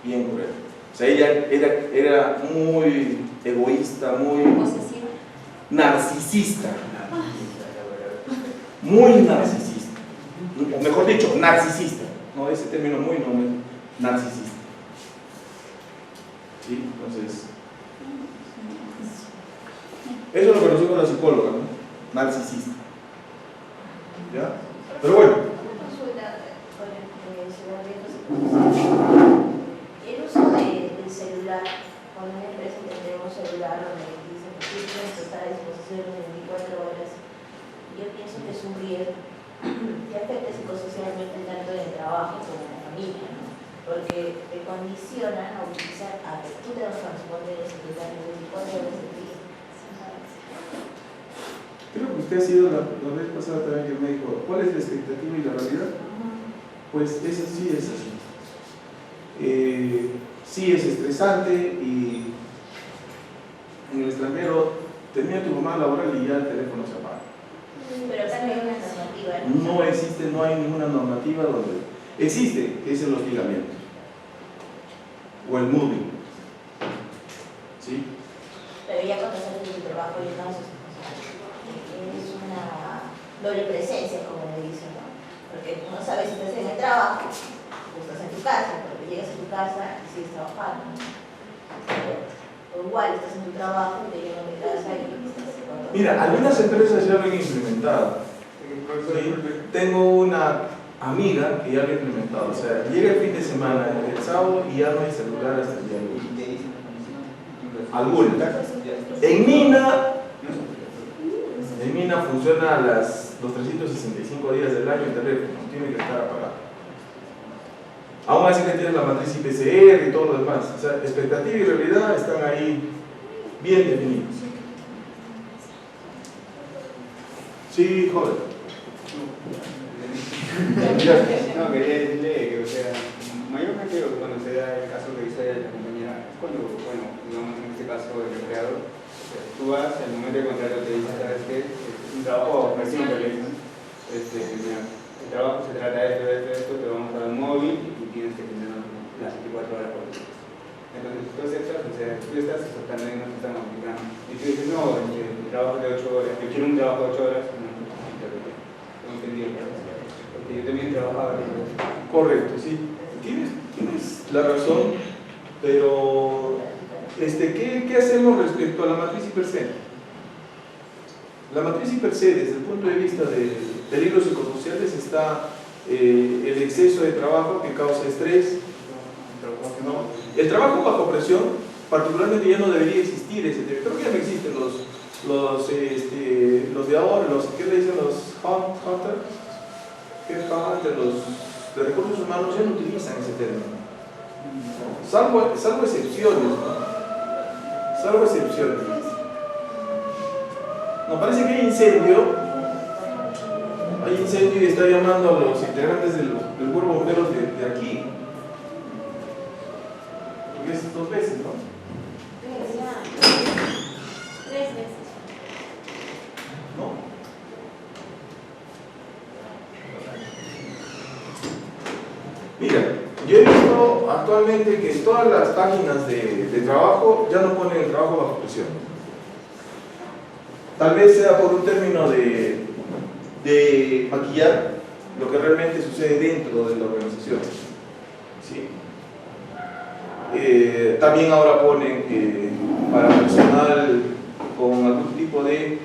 Bien cruel. O sea, ella era muy egoísta, muy narcisista. Muy narcisista. O mejor dicho, narcisista. No, ese término muy narcisista. ¿Sí? Entonces, eso lo conocemos la psicóloga, ¿no? Narcisista. ¿Ya? Pero bueno. El uso del celular, cuando una empresa tendría un celular donde dice que tienes que estar a disposición de 24 horas, yo pienso que es un riesgo que afecta psicosocialmente tanto en el trabajo como en la familia, ¿no? Porque te condicionan a utilizar a que tú te vas a responder el celular en 24 horas del día. Creo que usted ha sido la vez pasada también que me dijo, ¿cuál es la expectativa y la realidad? Pues eso sí es así. Sí es estresante y en el extranjero termina tu jornada laboral y ya el teléfono se apaga. Pero acá no hay una normativa. No existe, no hay ninguna normativa donde existe, que es el hostigamiento o el moving. ¿Sí? Pero ya cuando sales de tu trabajo y no, es una doble presencia, como le dicen, ¿no? Porque no sabes si estás en el trabajo o estás en tu casa, porque llegas a tu casa y sigues trabajando, ¿no? O igual estás en tu trabajo y te llegan de casa y estás trabajando. Mira, algunas empresas ya lo han implementado. ¿Sí? Tengo una amiga que ya lo ha implementado. O sea, llega el fin de semana, el sábado, y ya no hay celular hasta el día lunes. Algunas. En Mina funciona los 365 días del año el teléfono, tiene que estar apagado. Aún así que tienes la matriz IPCR y todo lo demás. O sea, expectativa y realidad están ahí bien definidos. Sí, joven. No, quería decirle que, o sea, mayormente cuando se da el caso que dice la compañera, es cuando, bueno, digamos en este caso el empleador, o sea, tú vas, al momento de contrato te dice, ¿sabes qué? Es un trabajo bajo presión que le dicen. Mira, el trabajo se trata de esto, te vamos a dar un móvil y tú tienes que tener las 24 horas por día. Entonces tú aceptas, o sea, tú estás aceptando y no te están aplicando. Y tú dices, no, el trabajo de 8 horas, yo quiero un trabajo de 8 horas, no entendí el trabajo. Porque yo también trabajaba. Correcto, sí. Tienes la razón, pero ¿qué hacemos respecto a la matriz per se? La matriz per se, desde el punto de vista de peligros psicosociales, está el exceso de trabajo que causa estrés, ¿no? El trabajo bajo presión, particularmente, ya no debería existir. Creo que ya no existen los de ahora, ¿qué le dicen? Los hunters, los de recursos humanos ya no utilizan ese término, salvo excepciones, ¿no? Salvo excepciones. No, parece que hay incendio y está llamando a los integrantes del cuerpo de bomberos de aquí, porque es 2 veces, ¿no? 3 veces. ¿No? Mira, yo he visto actualmente que todas las páginas de trabajo ya no ponen el trabajo bajo presión. Tal vez sea por un término de maquillar lo que realmente sucede dentro de la organización. ¿Sí? También ahora ponen para personal con algún tipo de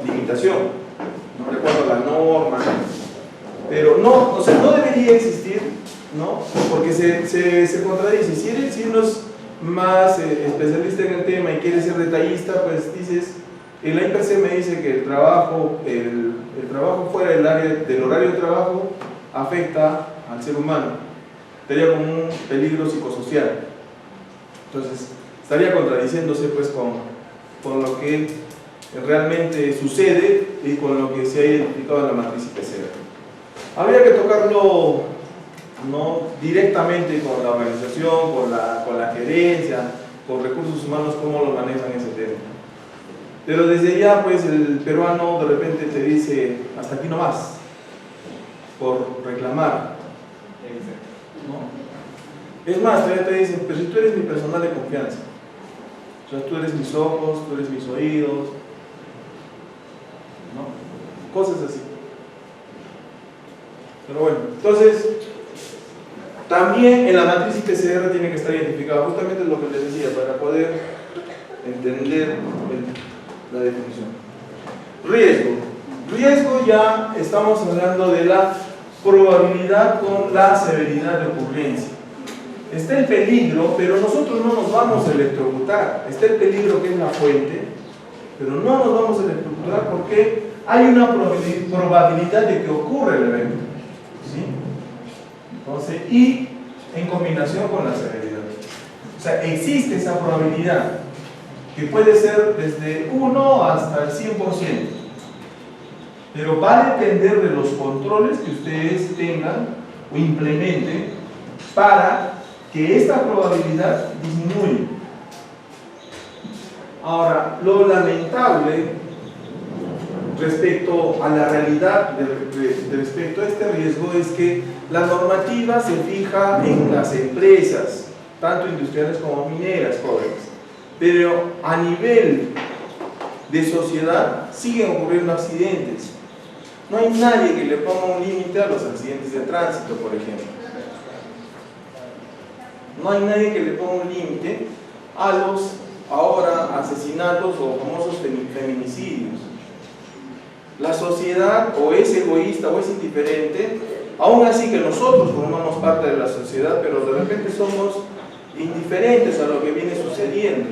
limitación. No recuerdo la norma, pero no debería existir, ¿no? Porque se contradice. Si uno es más especialista en el tema y quiere ser detallista, pues dices, el IPC me dice que el trabajo fuera del horario de trabajo afecta al ser humano, estaría como un peligro psicosocial. Entonces estaría contradiciéndose pues con lo que realmente sucede y con lo que se ha identificado en la matriz IPC. Habría que tocarlo no directamente con la organización, con la gerencia, con recursos humanos, cómo lo manejan ese tema. Pero desde ya, pues, el peruano de repente te dice, hasta aquí nomás, por reclamar, ¿no? Es más, todavía te dicen, pero si tú eres mi personal de confianza, o sea, tú eres mis ojos, tú eres mis oídos, ¿no? Cosas así. Pero bueno, entonces, también en la matriz IPCR tiene que estar identificado, justamente lo que les decía, para poder entender la definición. Riesgo ya estamos hablando de la probabilidad con la severidad de ocurrencia. Está el peligro, pero nosotros no nos vamos a electrocutar. Está el peligro, que es la fuente, pero no nos vamos a electrocutar porque hay una probabilidad de que ocurra el evento, ¿sí? Entonces, y en combinación con la severidad. O sea, existe esa probabilidad, que puede ser desde 1 hasta el 100%, pero va a depender de los controles que ustedes tengan o implementen para que esta probabilidad disminuya. Ahora, lo lamentable respecto a la realidad respecto a este riesgo es que la normativa se fija en las empresas, tanto industriales como mineras, jóvenes. Pero a nivel de sociedad siguen ocurriendo accidentes. No hay nadie que le ponga un límite a los accidentes de tránsito, por ejemplo. No hay nadie que le ponga un límite a los ahora asesinatos o famosos feminicidios. La sociedad o es egoísta o es indiferente, aún así que nosotros formamos parte de la sociedad, pero de repente somos indiferentes a lo que viene sucediendo.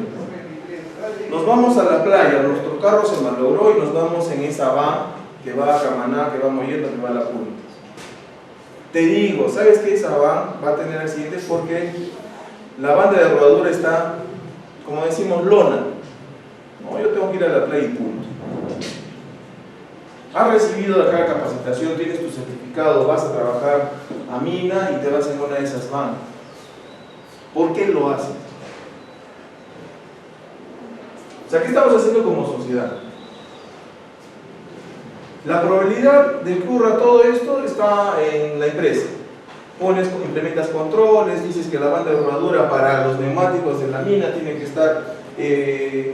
Nos vamos a la playa, nuestro carro se malogró y nos vamos en esa van que va a Camaná, que va a Mollendo, que va a La Punta. Te digo, ¿sabes qué? Esa van va a tener accidentes porque la banda de rodadura está, como decimos, lona. No, yo tengo que ir a la playa y punto. has recibido de acá capacitación, tienes tu certificado, vas a trabajar a mina y te vas en una de esas van. ¿Por qué lo haces? O sea, ¿qué estamos haciendo como sociedad? La probabilidad de que ocurra todo esto está en la empresa. Implementas controles, dices que la banda de rodadura para los neumáticos de la mina tiene que estar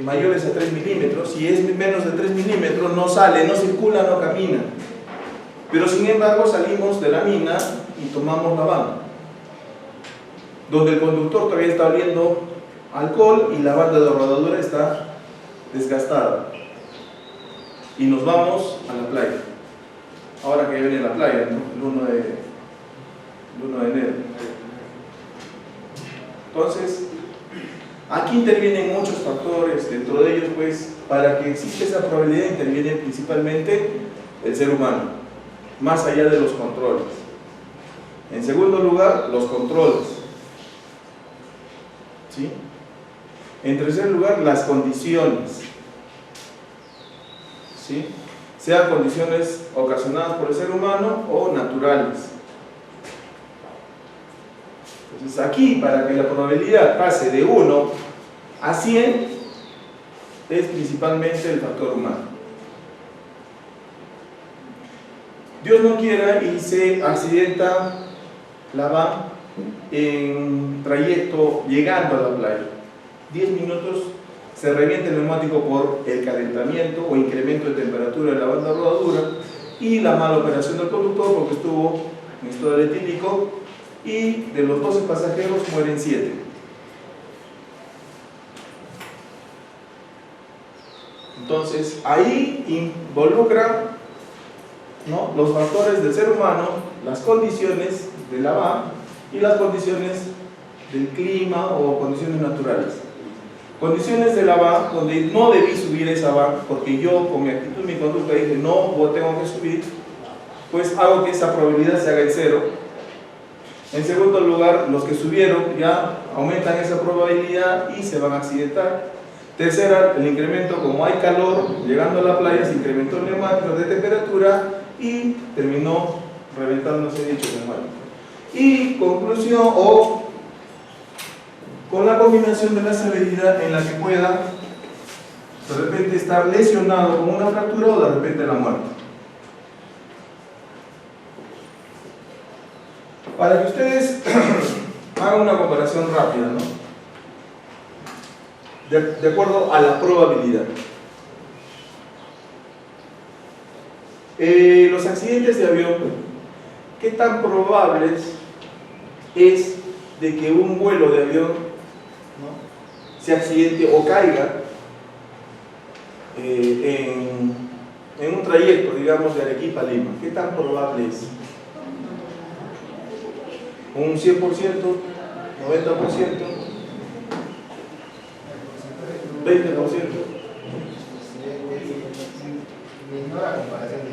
mayores a 3 milímetros. Si es menos de 3 milímetros no sale, no circula, no camina. Pero sin embargo salimos de la mina y tomamos la banda, donde el conductor todavía está oliendo alcohol y la banda de rodadura está desgastada. Y nos vamos a la playa. Ahora que ya viene la playa, ¿no? El 1 de enero. Entonces, aquí intervienen muchos factores, dentro de ellos, pues, para que exista esa probabilidad interviene principalmente el ser humano, más allá de los controles. En segundo lugar, los controles. ¿Sí? En tercer lugar, las condiciones. ¿Sí? Sean condiciones ocasionadas por el ser humano o naturales. Entonces aquí, para que la probabilidad pase de 1 a 100, es principalmente el factor humano. Dios no quiera y se accidenta la van en trayecto llegando a la playa. 10 minutos se revienta el neumático por el calentamiento o incremento de temperatura de la banda rodadura y la mala operación del conductor porque estuvo en estado etílico, y de los 12 pasajeros mueren 7. Entonces ahí involucra, ¿no?, los factores del ser humano, las condiciones de la van y las condiciones del clima o condiciones naturales. Condiciones de la van donde no debí subir esa van porque yo con mi actitud, mi conducta dije no, tengo que subir, pues hago que esa probabilidad se haga en 0. En segundo lugar, los que subieron ya aumentan esa probabilidad y se van a accidentar. Tercera, el incremento, como hay calor, llegando a la playa se incrementó el neumático de temperatura y terminó reventándose dicho neumático. Y conclusión, o con la combinación de la severidad en la que pueda de repente estar lesionado con una fractura o de repente la muerte. Para que ustedes hagan una comparación rápida, ¿no?, de acuerdo a la probabilidad. Los accidentes de avión, ¿qué tan probables es de que un vuelo de avión, ¿no?, se accidente o caiga en un trayecto, digamos, de Arequipa a Lima? ¿Qué tan probable es? ¿Un 100%? ¿90%? ¿20%? Ignora comparación de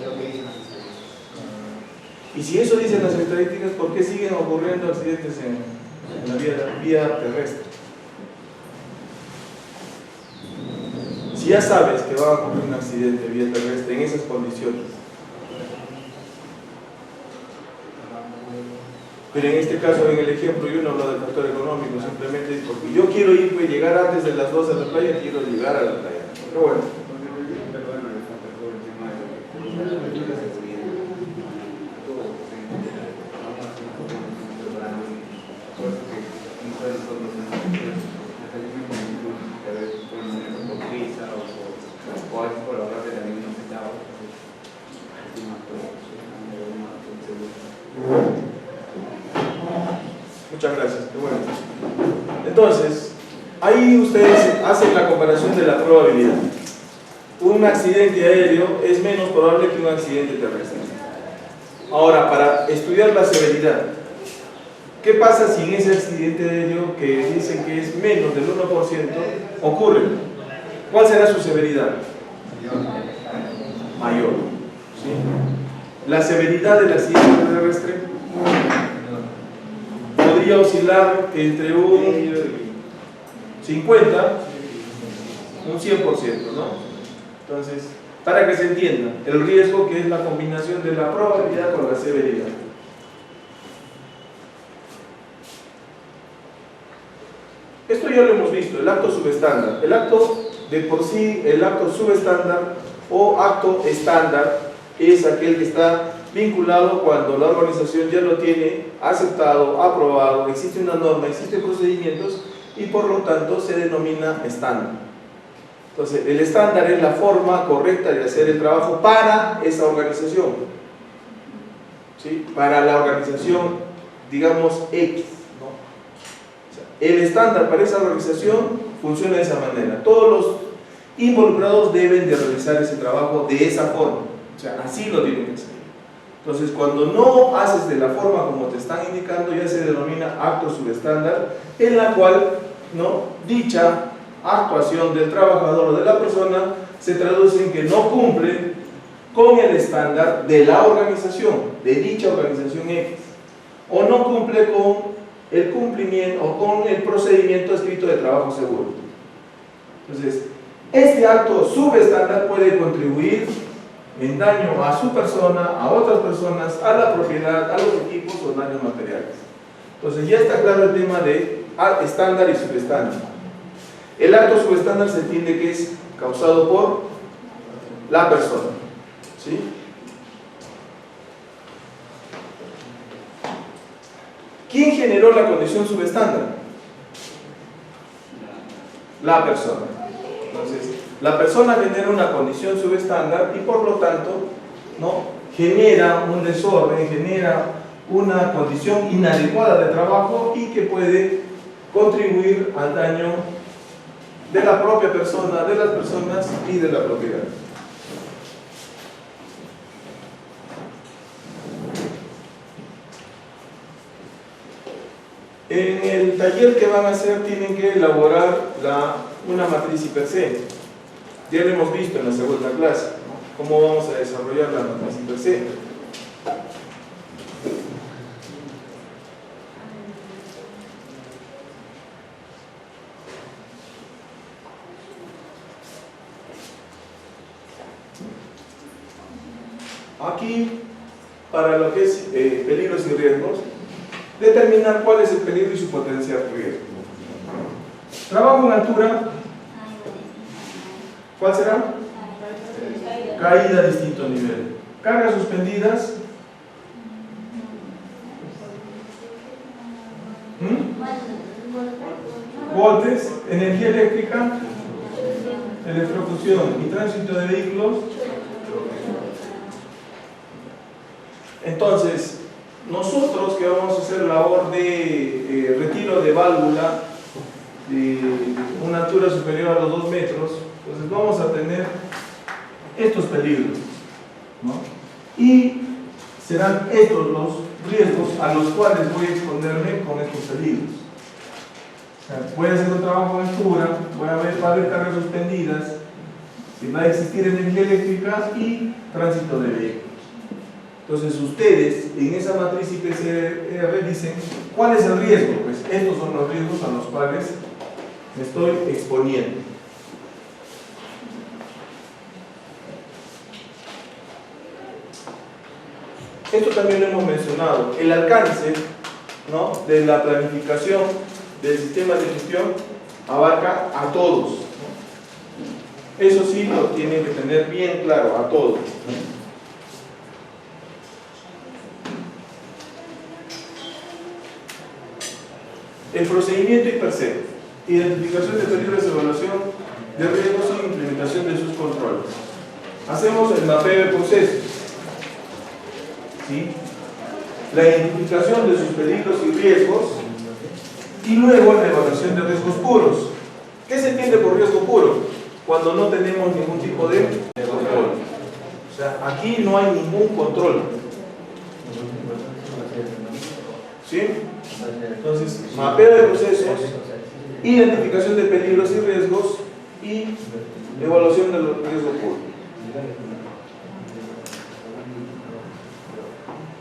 lo que dicen. Y si eso dicen las estadísticas, ¿por qué siguen ocurriendo accidentes en la vía terrestre? Si ya sabes que va a ocurrir un accidente en vía terrestre en esas condiciones, pero en este caso, en el ejemplo, yo no hablo del factor económico, simplemente es porque yo quiero ir, pues, llegar antes de las 12 a la playa, quiero llegar a la playa. Pero bueno. Muchas gracias, qué bueno. Entonces, ahí ustedes hacen la comparación de la probabilidad. Un accidente aéreo es menos probable que un accidente terrestre. Ahora, para estudiar la severidad, ¿qué pasa si en ese accidente aéreo que dicen que es menos del 1% ocurre? ¿Cuál será su severidad? Mayor. ¿Sí? La severidad del accidente terrestre podría oscilar entre un 50, un 100%, ¿no? Entonces, para que se entienda, el riesgo que es la combinación de la probabilidad con la severidad. Esto ya lo hemos visto, el acto subestándar. El acto de por sí, el acto subestándar o acto estándar es aquel que está vinculado cuando la organización ya lo tiene aceptado, aprobado, existe una norma, existen procedimientos y por lo tanto se denomina estándar. Entonces, el estándar es la forma correcta de hacer el trabajo para esa organización, ¿sí? Para la organización, digamos, X, ¿no? O sea, el estándar para esa organización funciona de esa manera. Todos los involucrados deben de realizar ese trabajo de esa forma, o sea, así lo tienen que hacer. Entonces, cuando no haces de la forma como te están indicando, ya se denomina acto subestándar, en la cual, ¿no?, dicha actuación del trabajador o de la persona se traduce en que no cumple con el estándar de la organización, de dicha organización X, o no cumple con el cumplimiento o con el procedimiento escrito de trabajo seguro. Entonces, este acto subestándar puede contribuir en daño a su persona, a otras personas, a la propiedad, a los equipos o daños materiales. Entonces, ya está claro el tema de estándar y subestándar. El acto subestándar se entiende que es causado por la persona, ¿sí? ¿Quién generó la condición subestándar? La persona. Entonces, la persona genera una condición subestándar y por lo tanto, ¿no?, genera un desorden, genera una condición inadecuada de trabajo y que puede contribuir al daño de la propia persona, de las personas y de la propiedad. En el taller que van a hacer tienen que elaborar una matriz I per se. Ya lo hemos visto en la segunda clase, ¿no?, cómo vamos a desarrollar la matriz I per se. Aquí, para lo que es peligros y riesgos, determinar cuál es el peligro y su potencial riesgo. Trabajo en altura, ¿cuál será? Caída a distinto nivel. Cargas suspendidas, golpes, energía eléctrica, electrocución y tránsito de vehículos. Entonces, nosotros que vamos a hacer labor de retiro de válvula de una altura superior a los 2 metros, entonces vamos a tener estos peligros, ¿no? Y serán estos los riesgos a los cuales voy a exponerme con estos peligros. O sea, voy a hacer un trabajo en altura, va a haber cargas suspendidas, va a existir energía eléctrica y tránsito de vehículos. Entonces ustedes en esa matriz IPCR dicen ¿cuál es el riesgo? Pues estos son los riesgos a los cuales me estoy exponiendo. Esto también lo hemos mencionado, el alcance, ¿no?, de la planificación del sistema de gestión abarca a todos, ¿no? Eso sí lo tienen que tener bien claro, a todos, ¿no? El procedimiento I per se, identificación de peligros, evaluación de riesgos y implementación de sus controles. Hacemos el mapeo de procesos, ¿sí?, la identificación de sus peligros y riesgos y luego la evaluación de riesgos puros. ¿Qué se entiende por riesgo puro? Cuando no tenemos ningún tipo de control. O sea, aquí no hay ningún control, ¿sí? Entonces, mapeo de procesos, identificación de peligros y riesgos y evaluación de los riesgos puros.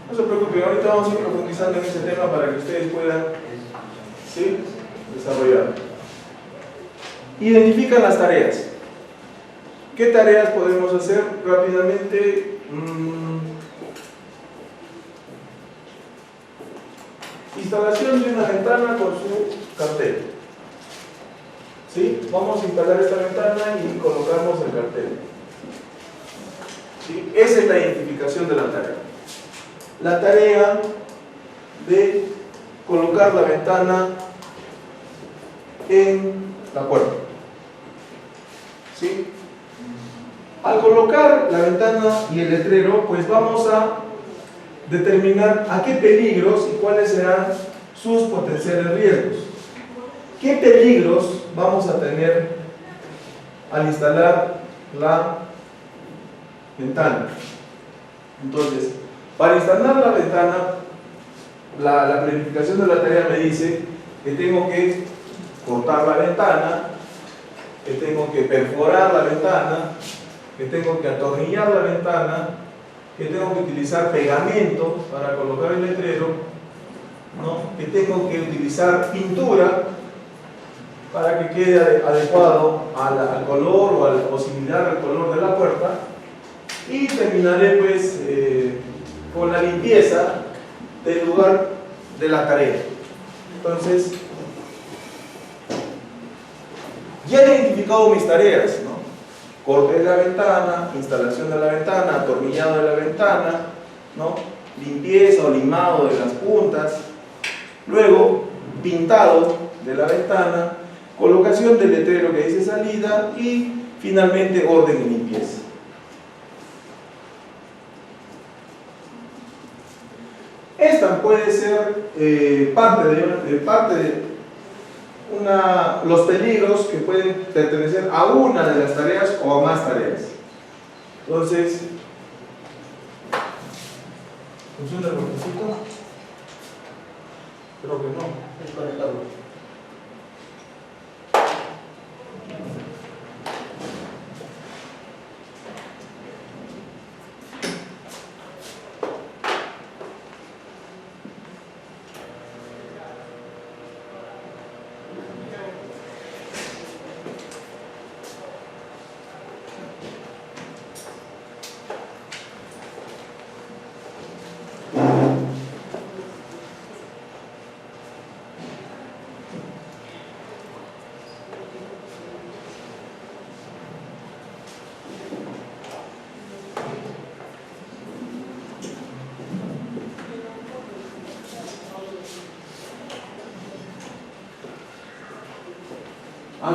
No se preocupen, ahorita vamos a ir profundizando en ese tema para que ustedes puedan, ¿sí?, desarrollar. Identifican las tareas. ¿Qué tareas podemos hacer rápidamente? Instalación de una ventana con su cartel. ¿Sí? Vamos a instalar esta ventana y colocamos el cartel. ¿Sí? Esa es la identificación de la tarea. La tarea de colocar la ventana en la puerta. ¿Sí? Al colocar la ventana y el letrero, pues vamos a determinar a qué peligros y cuáles serán sus potenciales riesgos. ¿Qué peligros vamos a tener al instalar la ventana? Entonces, para instalar la ventana, la planificación de la tarea me dice que tengo que cortar la ventana, que tengo que perforar la ventana, que tengo que atornillar la ventana, que tengo que utilizar pegamento para colocar el letrero, ¿no? Que tengo que utilizar pintura para que quede adecuado al color o similar al color de la puerta, y terminaré pues con la limpieza del lugar de la tarea. Entonces, ya he identificado mis tareas, ¿no? Corte de la ventana, instalación de la ventana, atornillado de la ventana, ¿no? Limpieza o limado de las puntas, luego pintado de la ventana, colocación del letrero que dice salida y finalmente orden y limpieza. Esta puede ser parte de los peligros que pueden pertenecer a una de las tareas o a más tareas. Entonces, ¿funciona el botecito? Creo que no. Es conectarlo.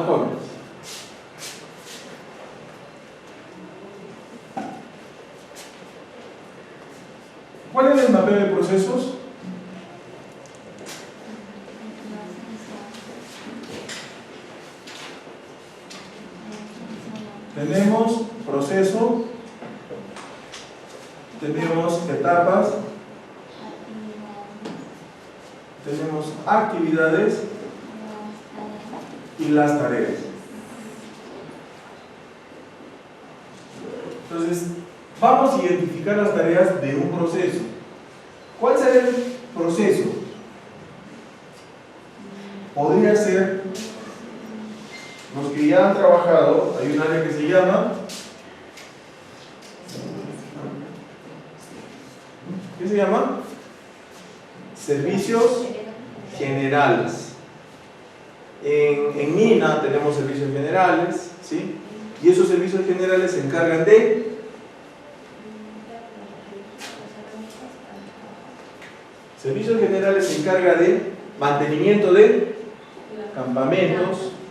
Jóvenes. ¿Cuál es el mapeo de procesos? Tenemos proceso, tenemos etapas, tenemos actividades y las tareas. Entonces, vamos a identificar las tareas de un proceso. ¿Cuál será el proceso? Podría ser, los que ya han trabajado, hay un área que se llama, ¿qué se llama? Servicios generales. En MINA tenemos servicios generales, ¿sí? Y esos servicios generales se encargan de servicios generales, se encarga de mantenimiento de campamentos,